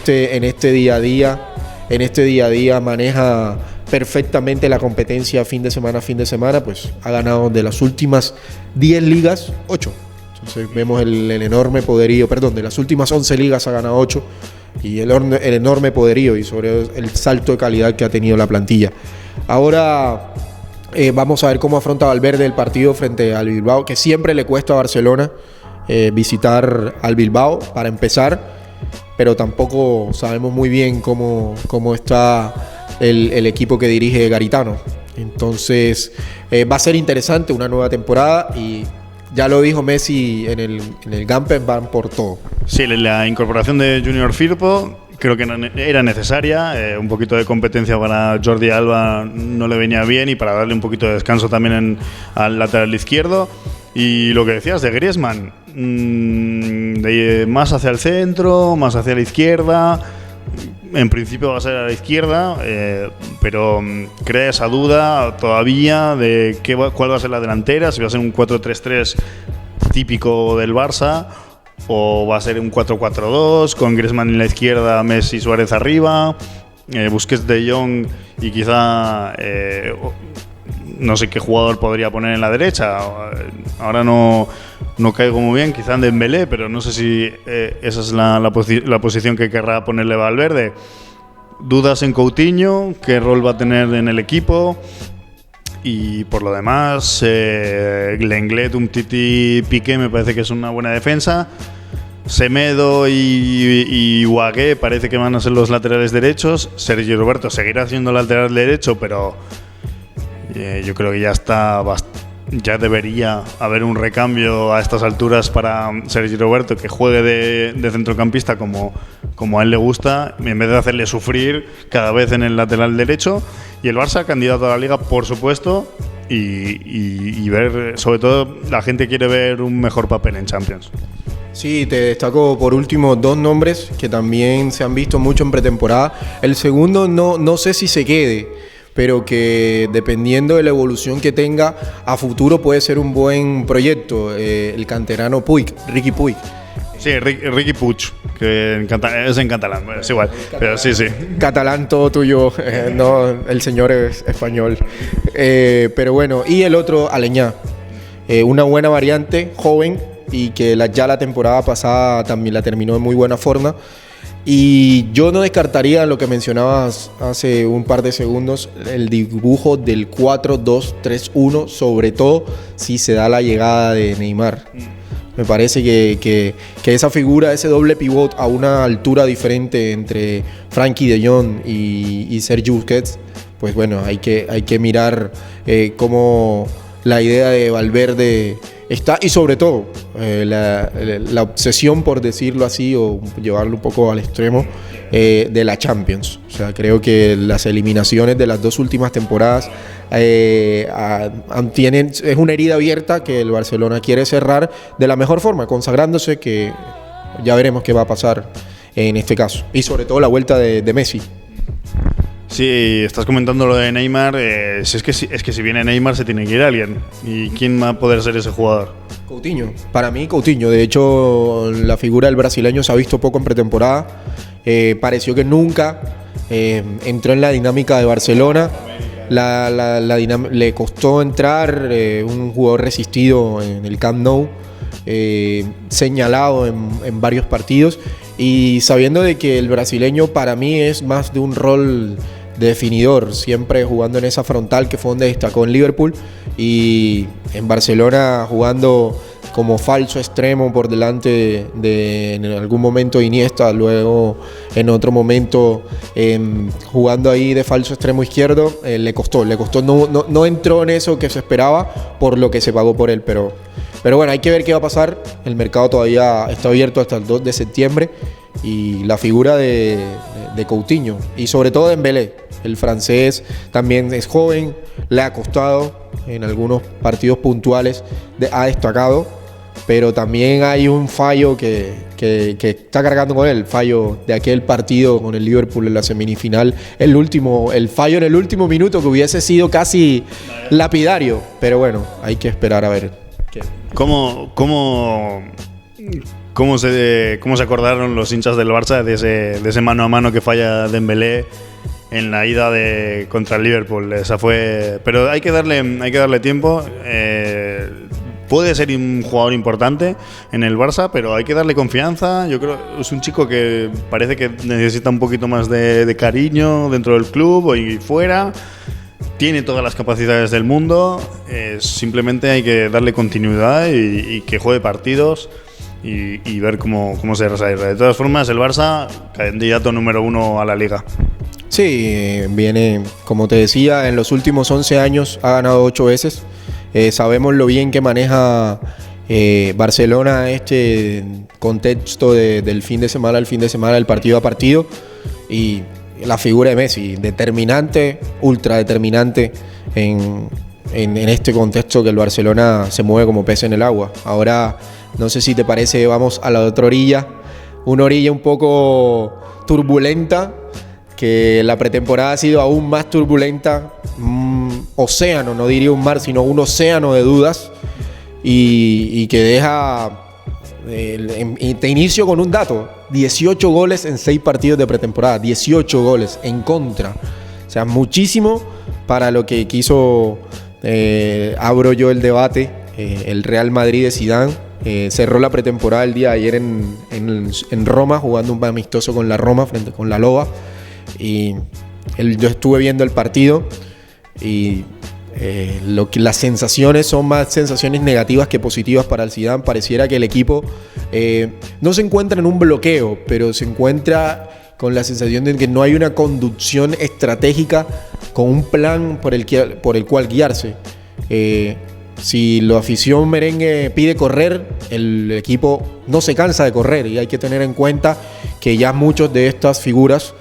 este día a día maneja perfectamente la competencia fin de semana, pues ha ganado de las últimas 10 ligas, 8. Entonces vemos el enorme poderío, de las últimas 11 ligas ha ganado 8, y el enorme poderío y sobre el salto de calidad que ha tenido la plantilla. Ahora vamos a ver cómo afronta Valverde el partido frente al Bilbao, que siempre le cuesta a Barcelona visitar al Bilbao para empezar, pero tampoco sabemos muy bien cómo está el equipo que dirige Garitano. Entonces va a ser interesante, una nueva temporada, y ya lo dijo Messi en el Gampen, van por todo. Sí, la incorporación de Junior Firpo creo que era necesaria. Un poquito de competencia para Jordi Alba no le venía bien, y para darle un poquito de descanso también al lateral izquierdo. Y lo que decías de Griezmann, más hacia el centro, más hacia la izquierda. En principio va a ser a la izquierda, pero crea esa duda todavía de cuál va a ser la delantera, si va a ser un 4-3-3 típico del Barça, o va a ser un 4-4-2 con Griezmann en la izquierda, Messi, Suárez arriba, Busquets, De Jong, y quizá no sé qué jugador podría poner en la derecha. Ahora no caigo muy bien, quizá en Dembélé, pero no sé si esa es la posición que querrá ponerle Valverde. Dudas en Coutinho, qué rol va a tener en el equipo. Y por lo demás, Lenglet, Umtiti, Piqué me parece que es una buena defensa. Semedo y Guagué parece que van a ser los laterales derechos. Sergi Roberto seguirá siendo lateral derecho, pero yo creo que ya debería haber un recambio a estas alturas para Sergi Roberto, que juegue de centrocampista como a él le gusta, en vez de hacerle sufrir cada vez en el lateral derecho. Y el Barça, candidato a la Liga, por supuesto, y ver, sobre todo, la gente quiere ver un mejor papel en Champions. Sí, te destaco por último 2 nombres que también se han visto mucho en pretemporada. El segundo no sé si se quede, pero que dependiendo de la evolución que tenga a futuro puede ser un buen proyecto. El canterano Riqui Puig. Sí, Riqui Puig, que es en catalán, es igual, pero sí. Catalán todo tuyo, no, el señor es español. Pero bueno, y el otro, Aleñá, una buena variante, joven, y que ya la temporada pasada también la terminó en muy buena forma. Y yo no descartaría lo que mencionabas hace un par de segundos, el dibujo del 4-2-3-1, sobre todo si se da la llegada de Neymar. Me parece que esa figura, ese doble pivot a una altura diferente entre Frenkie de Jong y Sergio Busquets, pues bueno, hay que mirar cómo la idea de Valverde está, y sobre todo la obsesión, por decirlo así, o llevarlo un poco al extremo, de la Champions. O sea, creo que las eliminaciones de las 2 últimas temporadas es una herida abierta que el Barcelona quiere cerrar de la mejor forma, consagrándose, que ya veremos qué va a pasar en este caso. Y sobre todo la vuelta de Messi. Sí, estás comentando lo de Neymar. Es que si viene Neymar se tiene que ir alguien. ¿Y quién va a poder ser ese jugador? Coutinho. Para mí, Coutinho. De hecho, la figura del brasileño se ha visto poco en pretemporada. Pareció que nunca entró en la dinámica de Barcelona. Le costó entrar, un jugador resistido en el Camp Nou, señalado en varios partidos, y sabiendo de que el brasileño para mí es más de un rol de definidor, siempre jugando en esa frontal, que fue donde destacó en Liverpool, y en Barcelona jugando como falso extremo por delante de en algún momento Iniesta, luego en otro momento jugando ahí de falso extremo izquierdo. Le costó, no entró en eso que se esperaba por lo que se pagó por él, pero bueno, hay que ver qué va a pasar. El mercado todavía está abierto hasta el 2 de septiembre, y la figura de Coutinho y sobre todo Dembélé, el francés, también es joven, le ha costado, en algunos partidos puntuales ha destacado, pero también hay un fallo que está cargando con él, el fallo de aquel partido con el Liverpool en la semifinal, el fallo en el último minuto que hubiese sido casi lapidario, pero bueno, hay que esperar a ver qué. ¿Cómo se acordaron los hinchas del Barça de ese mano a mano que falla Dembélé en la ida contra el Liverpool? Esa fue, pero hay que darle tiempo. Puede ser un jugador importante en el Barça, pero hay que darle confianza. Yo creo que es un chico que parece que necesita un poquito más de cariño dentro del club y fuera. Tiene todas las capacidades del mundo. Simplemente hay que darle continuidad y que juegue partidos y ver cómo se desarrolla. De todas formas, el Barça, candidato número 1 a la Liga. Sí, viene, como te decía, en los últimos 11 años ha ganado 8 veces. Sabemos lo bien que maneja Barcelona este contexto del fin de semana al fin de semana, del partido a partido, y la figura de Messi, determinante, ultra determinante en este contexto que el Barcelona se mueve como pez en el agua. Ahora, no sé si te parece, vamos a la otra orilla, una orilla un poco turbulenta, que la pretemporada ha sido aún más turbulenta, un océano, no diría un mar, sino un océano de dudas, y que deja, te inicio con un dato, 18 goles en 6 partidos de pretemporada, 18 goles en contra, o sea, muchísimo para lo que quiso, abro yo el debate, el Real Madrid de Zidane. Cerró la pretemporada el día de ayer en Roma, jugando un amistoso con la Roma frente con la Loba. Y yo estuve viendo el partido y las sensaciones son más sensaciones negativas que positivas para el Zidane. Pareciera que el equipo no se encuentra en un bloqueo, pero se encuentra con la sensación de que no hay una conducción estratégica con un plan por el cual guiarse. Si la afición merengue pide correr, el equipo no se cansa de correr, y hay que tener en cuenta que ya muchos de estas figuras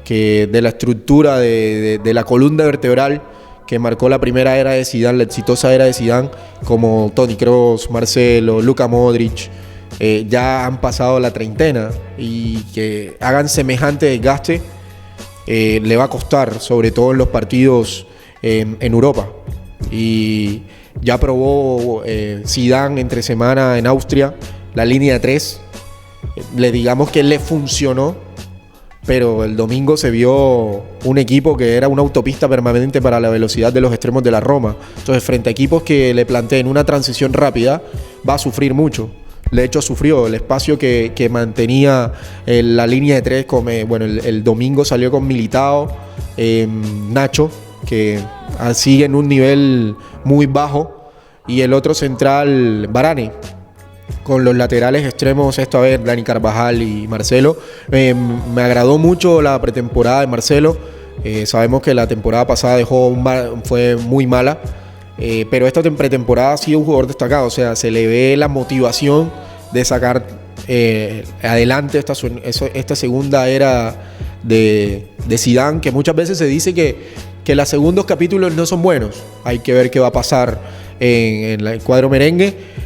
que de la estructura de la columna vertebral que marcó la primera era de Zidane, la exitosa era de Zidane, como Toni Kroos, Marcelo, Luka Modric, ya han pasado la treintena, y que hagan semejante desgaste le va a costar, sobre todo en los partidos en Europa. Y ya probó Zidane entre semana en Austria la línea de 3. Digamos que le funcionó, pero el domingo se vio un equipo que era una autopista permanente para la velocidad de los extremos de la Roma. Entonces, frente a equipos que le planteen una transición rápida, va a sufrir mucho. De hecho, sufrió el espacio que mantenía la línea de 3. El domingo salió con Militao, Nacho, que sigue en un nivel muy bajo, y el otro central, Varane, con los laterales extremos, esta vez Dani Carvajal y Marcelo. Me agradó mucho la pretemporada de Marcelo. Sabemos que la temporada pasada fue muy mala, pero esta pretemporada ha sido un jugador destacado. O sea, se le ve la motivación de sacar adelante esta segunda era de Zidane, que muchas veces se dice que los segundos capítulos no son buenos. Hay que ver qué va a pasar en el cuadro merengue.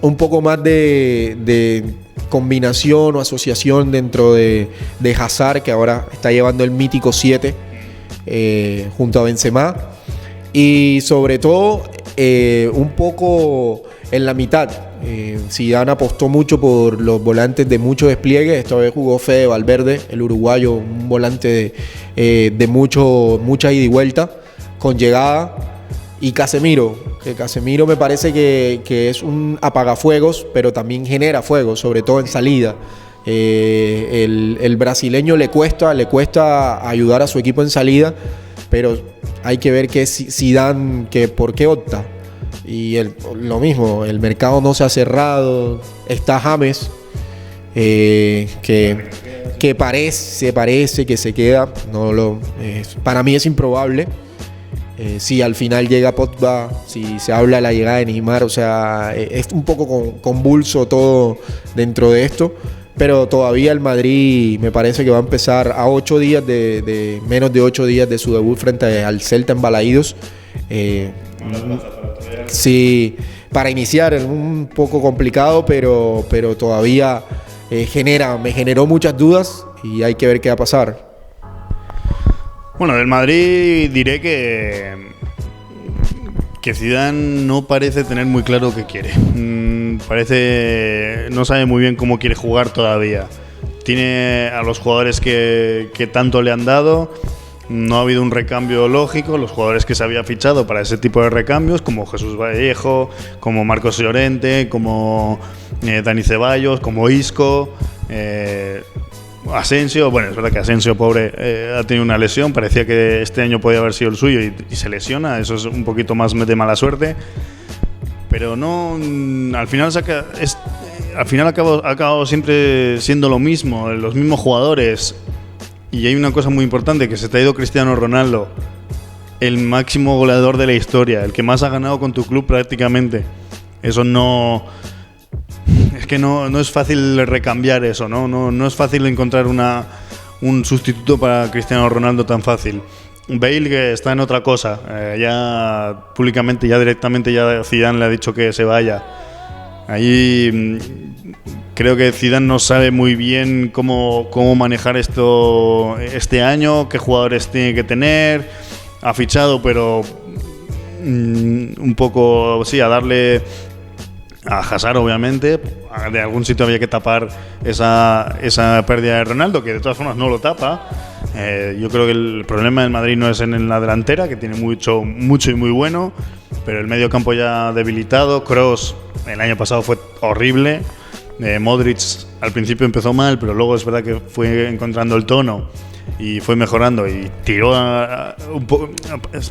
Un poco más de combinación o asociación dentro de Hazard, que ahora está llevando el mítico 7 junto a Benzema. Y sobre todo un poco en la mitad. Zidane apostó mucho por los volantes de mucho despliegue. Esta vez jugó Fede Valverde, el uruguayo, un volante de mucha ida y vuelta, con llegada. Y Casemiro, que Casemiro me parece que es un apagafuegos, pero también genera fuego, sobre todo en salida. El brasileño le cuesta ayudar a su equipo en salida, pero hay que ver que Zidane, por qué opta. Y lo mismo, el mercado no se ha cerrado. Está James, que parece que se queda. Para mí es improbable. Si al final llega Pogba, si se habla de la llegada de Neymar, o sea, es un poco convulso todo dentro de esto. Pero todavía el Madrid me parece que va a empezar a 8 días menos de 8 días de su debut frente al Celta en Balaídos. Sí, para iniciar es un poco complicado, pero todavía me generó muchas dudas y hay que ver qué va a pasar. Bueno, del Madrid diré que Zidane no parece tener muy claro qué quiere. No sabe muy bien cómo quiere jugar todavía. Tiene a los jugadores que tanto le han dado. No ha habido un recambio lógico. Los jugadores que se había fichado para ese tipo de recambios, como Jesús Vallejo, como Marcos Llorente, como Dani Ceballos, como Isco, Asensio. Bueno, es verdad que Asensio, pobre, ha tenido una lesión. Parecía que este año podía haber sido el suyo y se lesiona. Eso es un poquito más de mala suerte. Pero no, al final ha acabado siempre siendo lo mismo, los mismos jugadores. Y hay una cosa muy importante, que se te ha ido Cristiano Ronaldo, el máximo goleador de la historia, el que más ha ganado con tu club prácticamente. Eso no... Es que no es fácil recambiar eso, no es fácil encontrar un sustituto para Cristiano Ronaldo tan fácil. Bale, que está en otra cosa, ya públicamente, ya directamente, ya Zidane le ha dicho que se vaya. Ahí creo que Zidane no sabe muy bien cómo manejar esto este año, qué jugadores tiene que tener. Ha fichado, pero un poco, sí, a darle a Hazard, obviamente. De algún sitio había que tapar esa pérdida de Ronaldo, que de todas formas no lo tapa. Yo creo que el problema del Madrid no es en la delantera, que tiene mucho y muy bueno, pero el medio campo ya debilitado. Kroos el año pasado fue horrible. Modric al principio empezó mal, pero luego es verdad que fue encontrando el tono y fue mejorando y tiró un poco.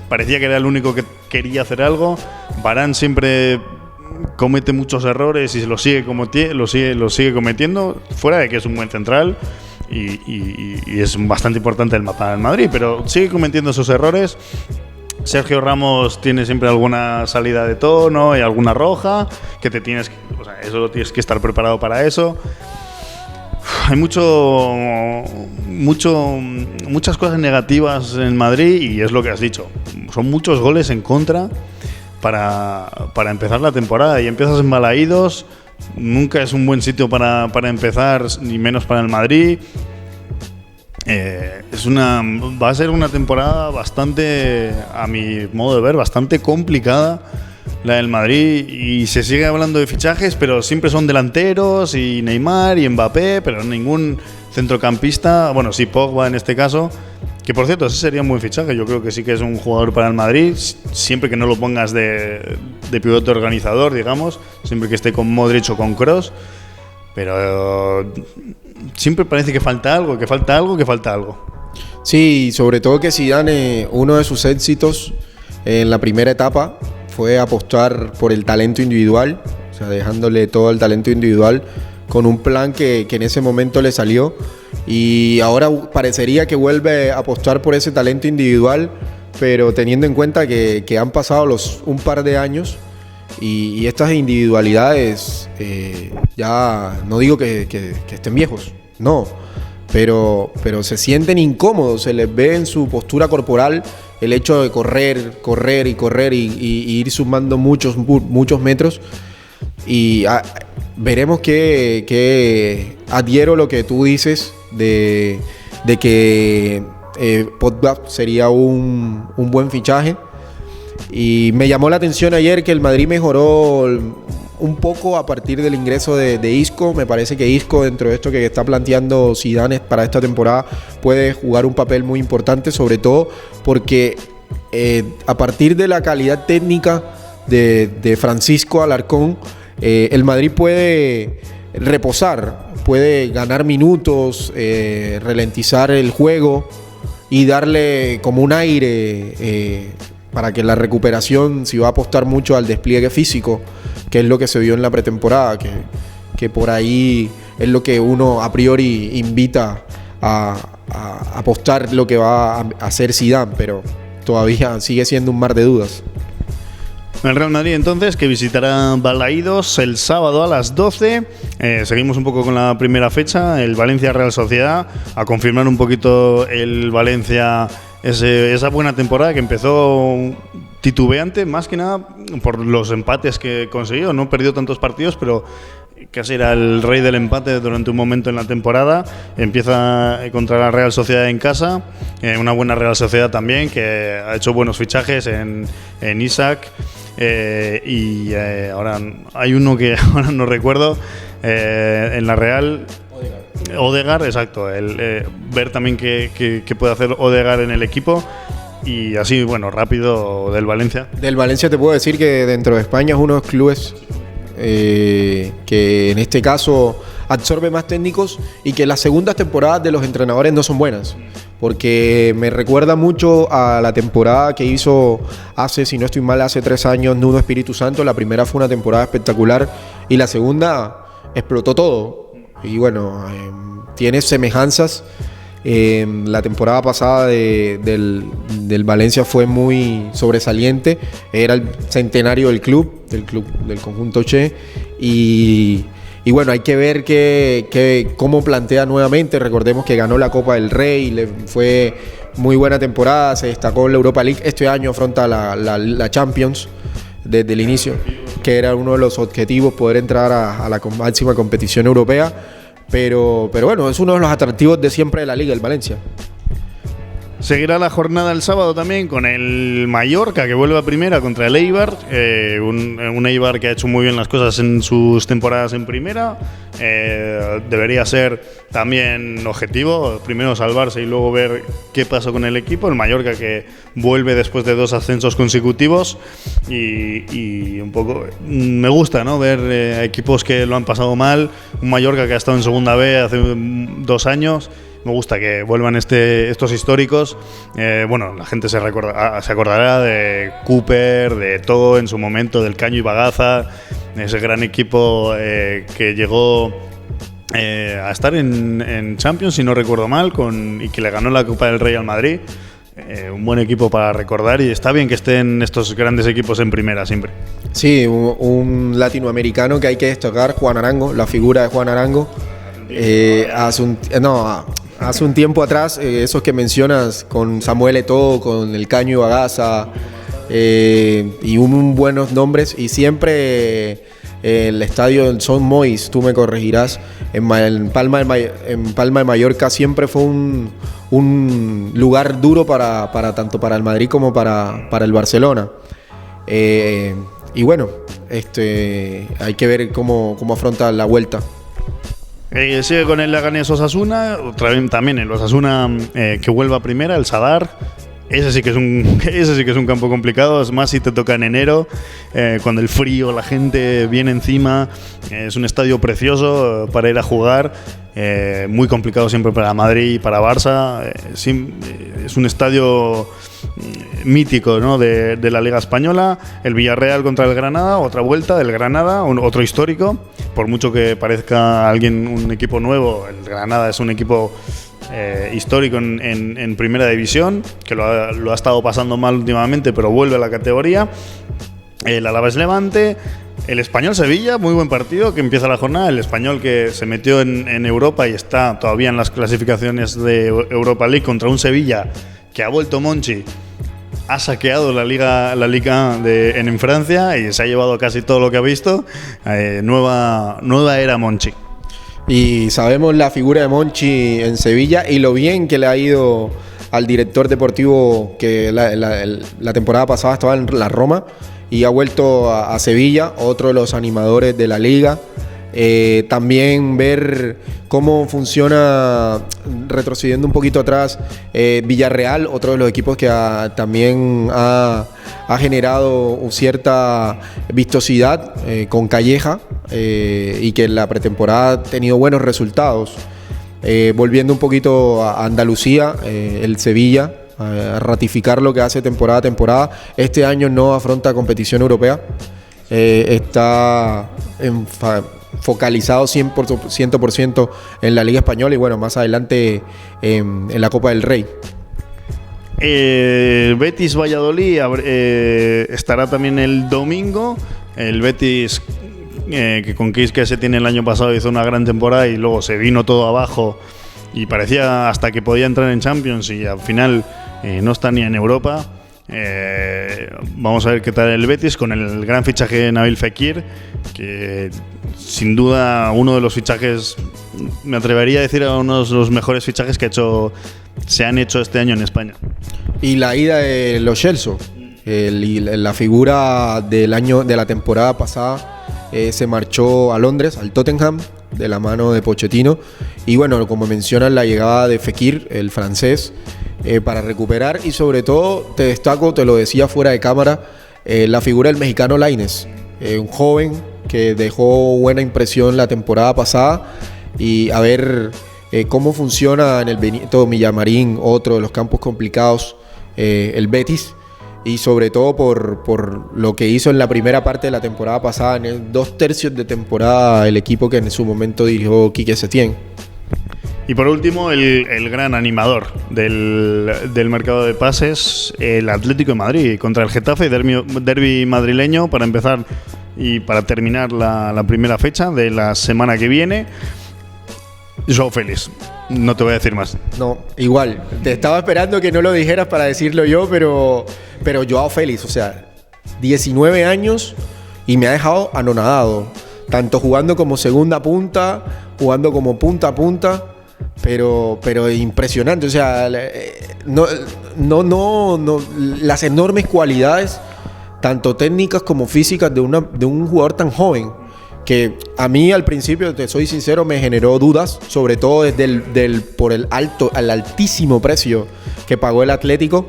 Parecía que era el único que quería hacer algo. Varane siempre comete muchos errores y lo sigue cometiendo, fuera de que es un buen central y es bastante importante el mapa del Madrid, pero sigue cometiendo esos errores. Sergio Ramos tiene siempre alguna salida de tono y alguna roja que tienes que estar preparado para eso. Hay muchas cosas negativas en Madrid y es lo que has dicho. Son muchos goles en contra para empezar la temporada y empiezas en Balaídos. Nunca es un buen sitio para empezar, ni menos para el Madrid. Va a ser una temporada bastante, a mi modo de ver, bastante complicada la del Madrid, y se sigue hablando de fichajes, pero siempre son delanteros y Neymar y Mbappé, pero ningún centrocampista. Bueno, sí, Pogba en este caso, que por cierto ese sería un buen fichaje. Yo creo que sí que es un jugador para el Madrid, siempre que no lo pongas de pivote organizador, digamos, siempre que esté con Modric o con Kroos. Pero siempre parece que falta algo. Sí, sobre todo que Zidane, uno de sus éxitos en la primera etapa fue apostar por el talento individual, o sea, dejándole todo el talento individual con un plan que en ese momento le salió, y ahora parecería que vuelve a apostar por ese talento individual, pero teniendo en cuenta que han pasado un par de años y estas individualidades ya no digo que estén viejos, no, pero se sienten incómodos, se les ve en su postura corporal el hecho de correr y ir sumando muchos metros. Y veremos que adhiero lo que tú dices de que Pogba sería un buen fichaje. Y me llamó la atención ayer que el Madrid mejoró un poco a partir del ingreso de Isco. Me parece que Isco, dentro de esto que está planteando Zidane para esta temporada, puede jugar un papel muy importante, sobre todo porque a partir de la calidad técnica de Francisco Alarcón, el Madrid puede reposar, puede ganar minutos, ralentizar el juego y darle como un aire para que la recuperación, si va a apostar mucho al despliegue físico, que es lo que se vio en la pretemporada, que por ahí es lo que uno a priori invita a apostar lo que va a hacer Zidane, pero todavía sigue siendo un mar de dudas. El Real Madrid entonces, que visitará Balaídos el sábado a las 12. Seguimos un poco con la primera fecha, el Valencia-Real Sociedad, a confirmar un poquito el Valencia esa buena temporada que empezó titubeante, más que nada por los empates que consiguió. No perdió tantos partidos, pero casi era el rey del empate durante un momento en la temporada. Empieza contra la Real Sociedad en casa, una buena Real Sociedad también, que ha hecho buenos fichajes en Isaac, y ahora hay uno que ahora no recuerdo, en la Real... Odegaard, exacto. Ver también qué puede hacer Odegaard en el equipo. Y así, bueno, rápido del Valencia. Del Valencia te puedo decir que dentro de España es uno de los clubes que en este caso absorbe más técnicos y que las segundas temporadas de los entrenadores no son buenas. Porque me recuerda mucho a la temporada que hizo hace, si no estoy mal, hace 3 años Nuno Espíritu Santo. La primera fue una temporada espectacular y la segunda explotó todo. Y bueno, tiene semejanzas. La temporada pasada del Valencia fue muy sobresaliente. Era el centenario del conjunto Che. Y bueno, hay que ver cómo plantea nuevamente. Recordemos que ganó la Copa del Rey, fue muy buena temporada, se destacó en la Europa League. Este año afronta la Champions desde el inicio, que era uno de los objetivos, poder entrar a la máxima competición europea. Pero bueno, es uno de los atractivos de siempre de la Liga, el Valencia. Seguirá la jornada el sábado también con el Mallorca, que vuelve a primera contra el Eibar. Un Eibar que ha hecho muy bien las cosas en sus temporadas en primera. Debería ser también objetivo, primero salvarse y luego ver qué pasa con el equipo. El Mallorca, que vuelve después de 2 ascensos consecutivos. Y un poco me gusta, ¿no?, ver equipos que lo han pasado mal. Un Mallorca que ha estado en segunda B hace 2 años. Me gusta que vuelvan estos históricos. Bueno, la gente se acordará de Cooper, de todo en su momento, del Caño y Bagaza, ese gran equipo que llegó a estar en Champions, si no recuerdo mal, y que le ganó la Copa del Rey al Madrid. Un buen equipo para recordar, y está bien que estén estos grandes equipos en primera siempre. Sí, un latinoamericano que hay que destacar, Juan Arango, la figura de Juan Arango. Hace un tiempo atrás, esos que mencionas con Samuel Eto'o, con el Caño y Bagaza, y buenos nombres, y siempre el estadio del Son Mois, tú me corregirás, en Palma de Mallorca siempre fue un lugar duro para tanto para el Madrid como para el Barcelona. Y bueno, hay que ver cómo afronta la vuelta. Sigue con el Leganés Osasuna, también el Osasuna que vuelva a primera, el Sadar. Ese sí que es un campo complicado, es más si te toca en enero, cuando el frío, la gente viene encima. Es un estadio precioso para ir a jugar, muy complicado siempre para Madrid y para Barça. Es un estadio mítico, ¿no?, de la Liga Española. El Villarreal contra el Granada, otra vuelta del Granada, otro histórico. Por mucho que parezca un equipo nuevo, el Granada es un equipo histórico en primera división, que lo ha estado pasando mal últimamente, pero vuelve a la categoría. El Alavés Levante, el Español Sevilla, muy buen partido que empieza la jornada. El Español, que se metió en Europa y está todavía en las clasificaciones de Europa League, contra un Sevilla que ha vuelto Monchi, ha saqueado la liga en Francia y se ha llevado casi todo lo que ha visto. Nueva era Monchi. Y sabemos la figura de Monchi en Sevilla y lo bien que le ha ido al director deportivo, que la temporada pasada estaba en la Roma y ha vuelto a Sevilla, otro de los animadores de la liga. También ver cómo funciona, retrocediendo un poquito atrás, Villarreal, otro de los equipos que también ha generado cierta vistosidad con Calleja, y que en la pretemporada ha tenido buenos resultados. Volviendo un poquito a Andalucía, el Sevilla, a ratificar lo que hace temporada a temporada. Este año no afronta competición europea, está focalizado 100% en la Liga Española y bueno, más adelante en la Copa del Rey. Betis Valladolid estará también el domingo. El Betis, que con Quisque se tiene el año pasado, hizo una gran temporada y luego se vino todo abajo y parecía hasta que podía entrar en Champions, y al final no está ni en Europa. Vamos a ver qué tal el Betis con el gran fichaje de Nabil Fekir, que sin duda uno de los fichajes, me atrevería a decir, a uno de los mejores fichajes que se han hecho este año en España. Y la ida de Lo Celso, la figura de la temporada pasada, se marchó a Londres, al Tottenham, de la mano de Pochettino. Y bueno, como mencionan, la llegada de Fekir, el francés, para recuperar. Y sobre todo, te destaco, te lo decía fuera de cámara, la figura del mexicano Lainez, un joven que dejó buena impresión la temporada pasada. Y a ver cómo funciona en el Benito Villamarín, otro de los campos complicados, el Betis. Y sobre todo por lo que hizo en la primera parte de la temporada pasada, en el 2/3 de temporada, el equipo que en su momento dirigió Quique Setién. Y por último, el gran animador del mercado de pases, el Atlético de Madrid contra el Getafe, derbi madrileño, para empezar y para terminar la primera fecha de la semana que viene. Joao Félix, no te voy a decir más. No, igual, te estaba esperando que no lo dijeras para decirlo yo, pero Joao Félix, o sea, 19 años y me ha dejado anonadado, tanto jugando como segunda punta, jugando como punta a punta, pero impresionante, o sea, no, las enormes cualidades, tanto técnicas como físicas de un jugador tan joven, que a mí al principio, te soy sincero, me generó dudas, sobre todo desde por el altísimo precio que pagó el Atlético.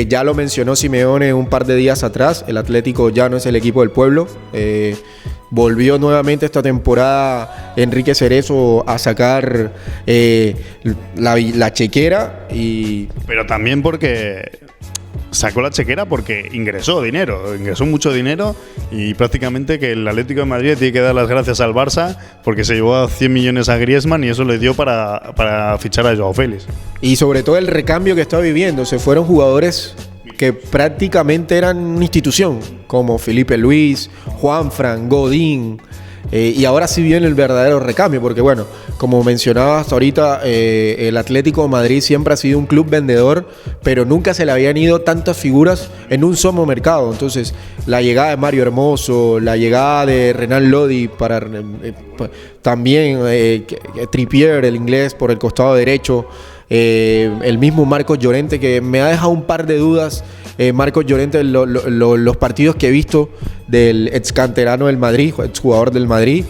Ya lo mencionó Simeone un par de días atrás, el Atlético ya no es el equipo del pueblo. Volvió nuevamente esta temporada Enrique Cerezo a sacar la chequera. Pero también porque sacó la chequera porque ingresó mucho dinero, y prácticamente que el Atlético de Madrid tiene que dar las gracias al Barça porque se llevó a 100 millones a Griezmann y eso le dio para fichar a Joao Félix. Y sobre todo el recambio que está viviendo, se fueron jugadores que prácticamente eran una institución, como Felipe Luis, Juanfran, Godín. Y ahora sí viene el verdadero recambio, porque bueno, como mencionaba hasta ahorita, el Atlético de Madrid siempre ha sido un club vendedor, pero nunca se le habían ido tantas figuras en un solo mercado. Entonces, la llegada de Mario Hermoso, la llegada de Renan Lodi, también Trippier, el inglés, por el costado derecho, el mismo Marcos Llorente, que me ha dejado un par de dudas. Marcos Llorente, los partidos que he visto del ex canterano del Madrid, ex jugador del Madrid,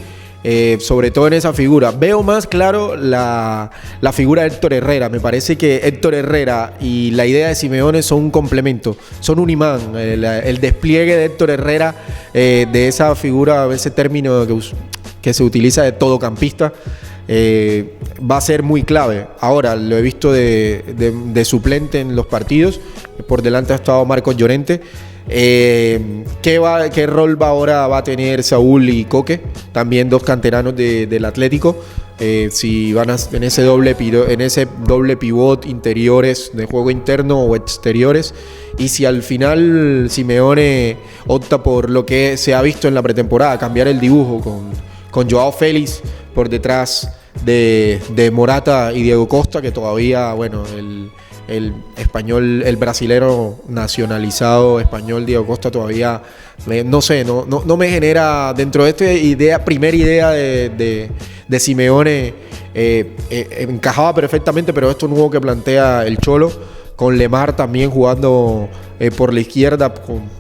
sobre todo en esa figura. Veo más claro la figura de Héctor Herrera. Me parece que Héctor Herrera y la idea de Simeone son un complemento, son un imán. El despliegue de Héctor Herrera, de esa figura, ese término que se utiliza de todocampista, va a ser muy clave. Ahora lo he visto de suplente en los partidos. Por delante ha estado Marcos Llorente. ¿Qué rol ahora va a tener Saúl y Coque? También dos canteranos del Atlético. Si van en ese doble pivot, interiores de juego interno o exteriores. Y si al final Simeone opta por lo que se ha visto en la pretemporada, cambiar el dibujo con Joao Félix por detrás de Morata y Diego Costa, que todavía, bueno, el español, el brasilero nacionalizado español Diego Costa todavía, no me genera, dentro de esta primera idea de Simeone, encajaba perfectamente, pero esto nuevo que plantea el Cholo, con Lemar también jugando por la izquierda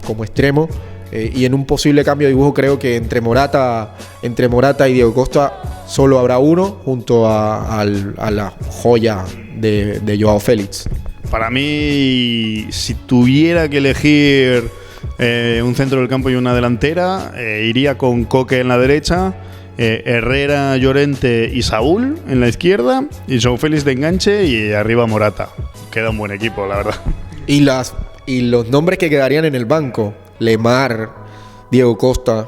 como extremo. Y en un posible cambio de dibujo, creo que entre Morata y Diego Costa solo habrá uno, junto a la joya de Joao Félix. Para mí, si tuviera que elegir un centro del campo y una delantera, iría con Coque en la derecha, Herrera, Llorente y Saúl en la izquierda, y Joao Félix de enganche, y arriba Morata. Queda un buen equipo, la verdad. Y los nombres que quedarían en el banco: Lemar, Diego Costa,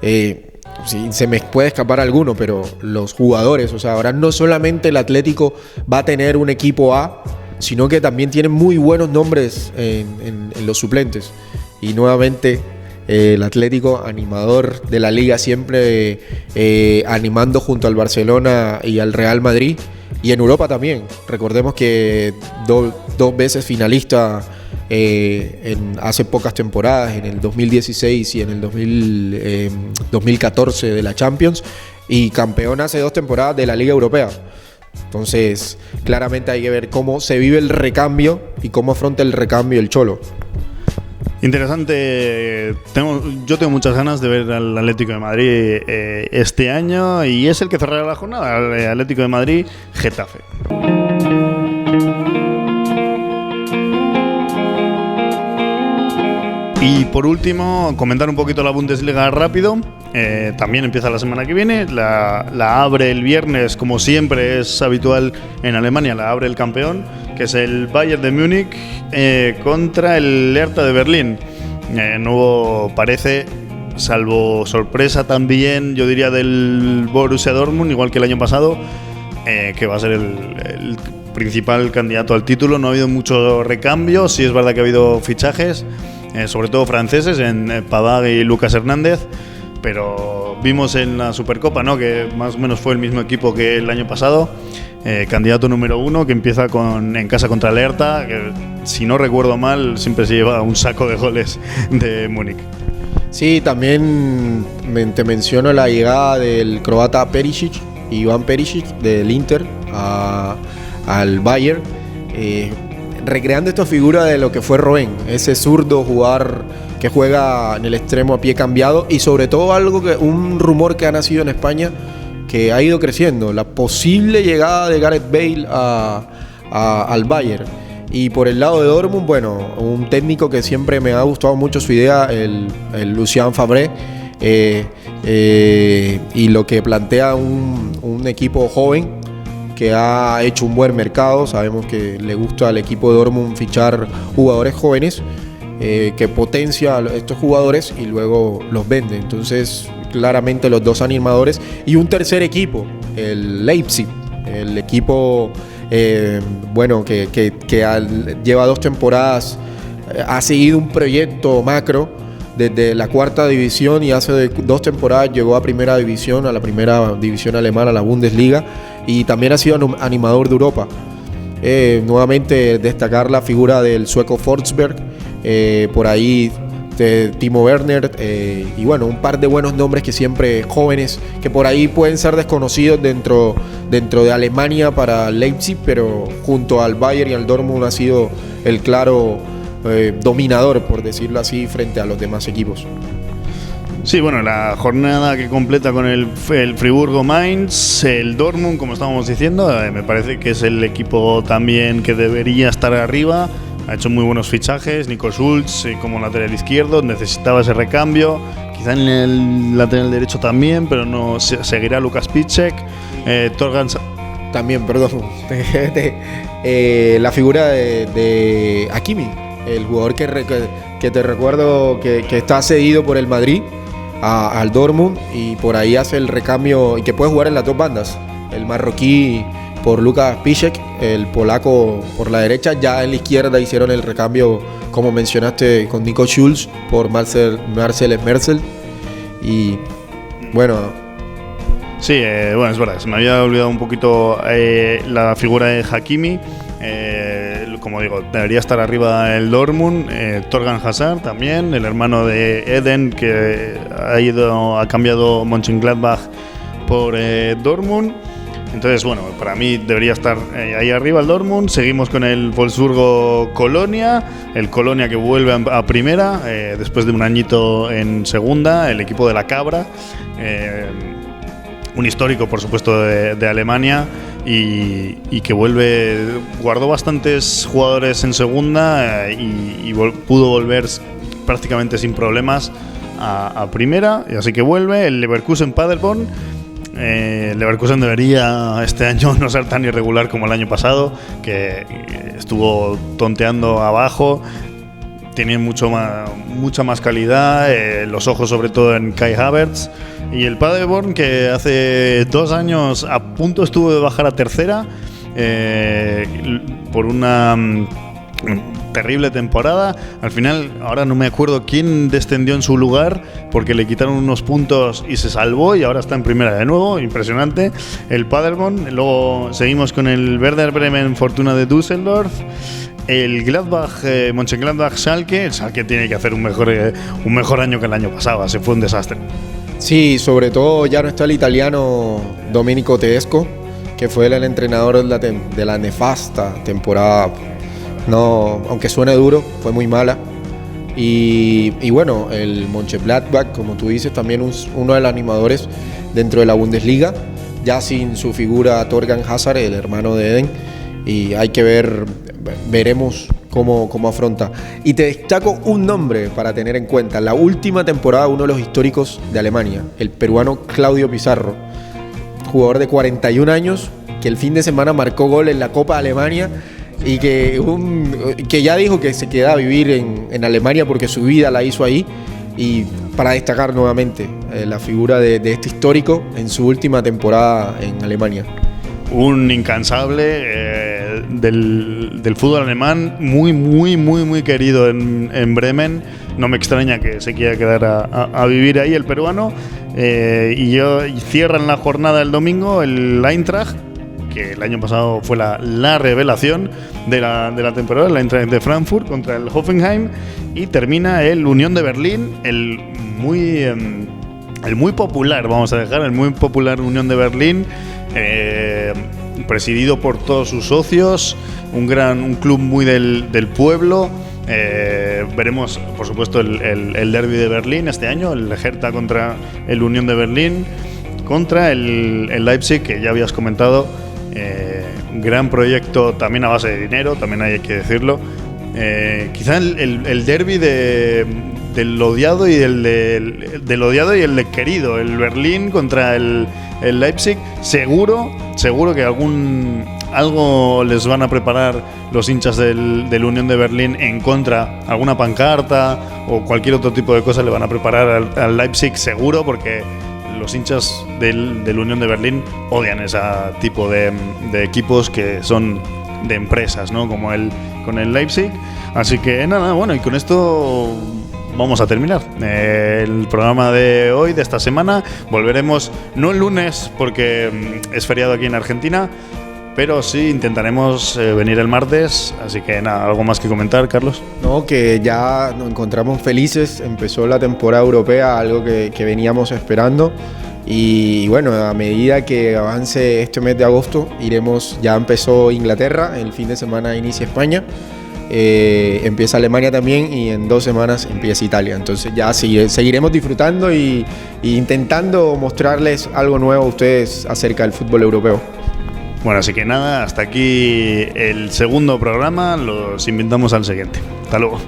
sí, se me puede escapar alguno, pero los jugadores, o sea, ahora no solamente el Atlético va a tener un equipo A, sino que también tiene muy buenos nombres en los suplentes. Y nuevamente el Atlético, animador de la liga, siempre animando junto al Barcelona y al Real Madrid. Y en Europa también, recordemos que dos veces finalista hace pocas temporadas, en el 2016 y en el 2014 de la Champions, y campeón hace 2 temporadas de la Liga Europea. Entonces, claramente hay que ver cómo se vive el recambio y cómo afronta el recambio el Cholo. Interesante. Yo tengo muchas ganas de ver al Atlético de Madrid este año, y es el que cerrará la jornada, el Atlético de Madrid, Getafe. Y por último, comentar un poquito la Bundesliga rápido. También empieza la semana que viene. La abre el viernes, como siempre es habitual en Alemania, la abre el campeón, que es el Bayern de Múnich contra el Hertha de Berlín. No parece, salvo sorpresa también, yo diría, del Borussia Dortmund, igual que el año pasado, que va a ser el principal candidato al título. No ha habido mucho recambio, sí es verdad que ha habido fichajes, sobre todo franceses, en Pavard y Lucas Hernández, pero vimos en la Supercopa, ¿no?, que más o menos fue el mismo equipo que el año pasado, candidato número 1, que empieza en casa contra el Hertha, que si no recuerdo mal siempre se lleva un saco de goles de Múnich. Sí, también te menciono la llegada del croata Perisic, Iván Perisic, del Inter al Bayern, recreando esta figura de lo que fue Robben, ese zurdo jugador que juega en el extremo a pie cambiado, y sobre todo un rumor que ha nacido en España, que ha ido creciendo, la posible llegada de Gareth Bale al Bayern. Y por el lado de Dortmund, bueno, un técnico que siempre me ha gustado mucho su idea, el Lucien Favre, y lo que plantea un equipo joven que ha hecho un buen mercado. Sabemos que le gusta al equipo de Dortmund fichar jugadores jóvenes, que potencia a estos jugadores y luego los vende. Entonces, claramente los dos animadores. Y un tercer equipo, el Leipzig, el equipo que lleva 2 temporadas, ha seguido un proyecto macro desde la 4ª división, y hace 2 temporadas llegó a primera división, a la primera división alemana, a la Bundesliga, y también ha sido animador de Europa. Nuevamente destacar la figura del sueco Forsberg, por ahí de Timo Werner, y bueno, un par de buenos nombres que siempre jóvenes, que por ahí pueden ser desconocidos dentro de Alemania para Leipzig, pero junto al Bayern y al Dortmund ha sido el claro dominador, por decirlo así, frente a los demás equipos. Sí, bueno, la jornada que completa con el Friburgo-Mainz, el Dortmund, como estábamos diciendo, me parece que es el equipo también que debería estar arriba. Ha hecho muy buenos fichajes, Nico Schulz como lateral izquierdo, necesitaba ese recambio, quizá en el lateral derecho también, pero no seguirá Lukas Piszczek, Torgan. También, perdón, la figura de Hakimi, el jugador que te recuerdo que está cedido por el Madrid al Dortmund, y por ahí hace el recambio, y que puede jugar en las 2 bandas, el marroquí por Lukas Piszczek, el polaco por la derecha. Ya en la izquierda hicieron el recambio, como mencionaste, con Nico Schulz por Marcel Schmelzer. Y bueno, sí, bueno, es verdad, se me había olvidado un poquito la figura de Hakimi. Como digo, debería estar arriba el Dortmund. Torgan Hazard también, el hermano de Eden, que ha cambiado Mönchengladbach por Dortmund. Entonces, bueno, para mí debería estar ahí arriba el Dortmund. Seguimos con el Wolfsburgo-Colonia, el Colonia que vuelve a primera después de un añito en segunda, el equipo de la Cabra, un histórico, por supuesto, de Alemania, y que guardó bastantes jugadores en segunda, y pudo volver prácticamente sin problemas a primera, y así que vuelve el Leverkusen-Paderborn. Leverkusen debería este año no ser tan irregular como el año pasado, que estuvo tonteando abajo. Tienen mucha más calidad, los ojos sobre todo en Kai Havertz. Y el Paderborn, que hace 2 años a punto estuvo de bajar a tercera por una terrible temporada. Al final, ahora no me acuerdo quién descendió en su lugar, porque le quitaron unos puntos y se salvó, y ahora está en primera de nuevo. Impresionante el Paderborn. Luego seguimos con el Werder Bremen Fortuna de Düsseldorf, el Gladbach, Mönchengladbach, Schalke. El Schalke tiene que hacer un mejor año que el año pasado. Se fue un desastre. Sí, sobre todo ya no está el italiano Domenico Tedesco, que fue el entrenador de la nefasta temporada. No, aunque suene duro, fue muy mala. Y bueno, el Mönchengladbach, como tú dices, también uno de los animadores dentro de la Bundesliga, ya sin su figura Torgan Hazard, el hermano de Eden, y hay que veremos cómo afronta. Y te destaco un nombre para tener en cuenta: la última temporada, uno de los históricos de Alemania, el peruano Claudio Pizarro, jugador de 41 años, que el fin de semana marcó gol en la Copa de Alemania y que ya dijo que se queda a vivir en Alemania porque su vida la hizo ahí. Y para destacar nuevamente la figura de este histórico en su última temporada en Alemania. Un incansable del fútbol alemán, muy querido en Bremen. No me extraña que se quiera quedar a vivir ahí el peruano. Y cierran la jornada el domingo el Eintracht, que el año pasado fue la revelación de la temporada, el Eintracht de Frankfurt contra el Hoffenheim, y termina el Unión de Berlín, el muy popular, vamos a dejar, el muy popular Unión de Berlín, presidido por todos sus socios, un club muy del pueblo. Veremos, por supuesto, el derbi de Berlín este año, el Hertha contra el Unión de Berlín, contra el Leipzig, que ya habías comentado. Gran proyecto también a base de dinero, también hay que decirlo. Quizá el derbi del odiado y del odiado y el de querido, el Berlín contra el Leipzig. Seguro que algo les van a preparar los hinchas del Unión de Berlín en contra, alguna pancarta o cualquier otro tipo de cosa le van a preparar al Leipzig, seguro, porque los hinchas del Unión de Berlín odian ese tipo de equipos que son de empresas, ¿no? Como con el Leipzig. Así que nada, bueno, y con esto vamos a terminar el programa de hoy, de esta semana. Volveremos no el lunes porque es feriado aquí en Argentina, pero sí intentaremos venir el martes. Así que nada, ¿algo más que comentar, Carlos? No, que ya nos encontramos felices. Empezó la temporada europea, algo que veníamos esperando. Y bueno, a medida que avance este mes de agosto, ya empezó Inglaterra, el fin de semana inicia España, empieza Alemania también, y en 2 semanas empieza Italia. Entonces ya seguiremos disfrutando y intentando mostrarles algo nuevo a ustedes acerca del fútbol europeo. Bueno, así que nada, hasta aquí el segundo programa. Los invitamos al siguiente. Hasta luego.